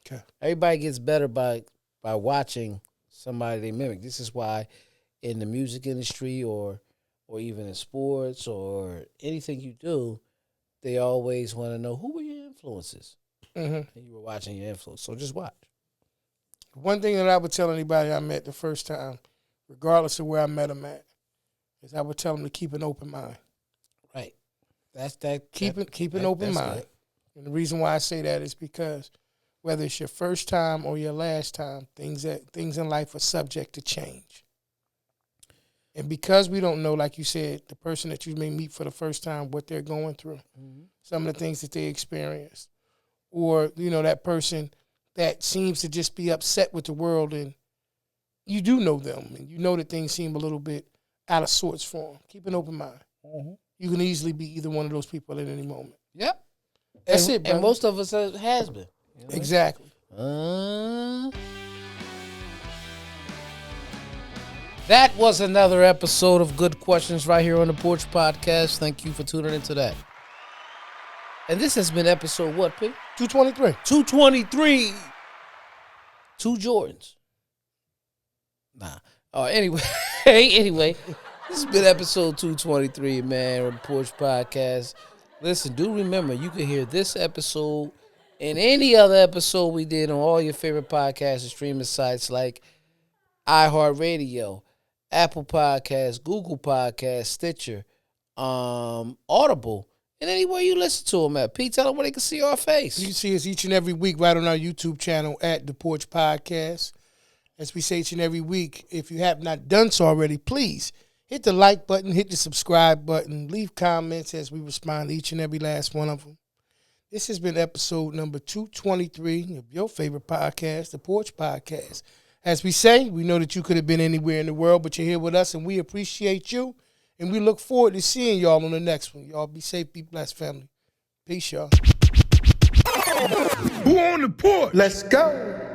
S2: Okay.
S3: Everybody gets better by watching somebody they mimic. This is why in the music industry or even in sports or anything you do, they always want to know who were your influences.
S2: Mm-hmm.
S3: And you were watching your influence. So just watch.
S2: One thing that I would tell anybody I met the first time, regardless of where I met them at, is I would tell them to keep an open mind.
S3: Right.
S2: Keep an open mind.
S3: Good.
S2: And the reason why I say that is because whether it's your first time or your last time, things in life are subject to change. And because we don't know, like you said, the person that you may meet for the first time, what they're going through, some of the things that they experienced, or, that person that seems to just be upset with the world, and you do know them, and you know that things seem a little bit out of sorts for them. Keep an open mind.
S3: Mm-hmm.
S2: You can easily be either one of those people at any moment.
S3: Yep.
S2: That's it, bro.
S3: And most of us has been. You know?
S2: Exactly.
S3: That was another episode of Good Questions right here on the Porch Podcast. Thank you for tuning into that. And this has been episode what, P?
S2: 223.
S3: 223. 2 Jordans. Nah. Anyway, this has been episode 223, man, of the Porch Podcast. Listen, do remember, you can hear this episode and any other episode we did on all your favorite podcasts and streaming sites like iHeartRadio, Apple Podcasts, Google Podcasts, Stitcher, Audible, and anywhere you listen to them at. Pete, tell them where they can see our face.
S2: You can see us each and every week right on our YouTube channel at The Porch Podcast. As we say each and every week, if you have not done so already, please hit the like button, hit the subscribe button, leave comments as we respond to each and every last one of them. This has been episode number 223 of your favorite podcast, The Porch Podcast. As we say, we know that you could have been anywhere in the world, but you're here with us, and we appreciate you. And we look forward to seeing y'all on the next one. Y'all be safe, be blessed, family. Peace, y'all. Who on the porch? Let's go.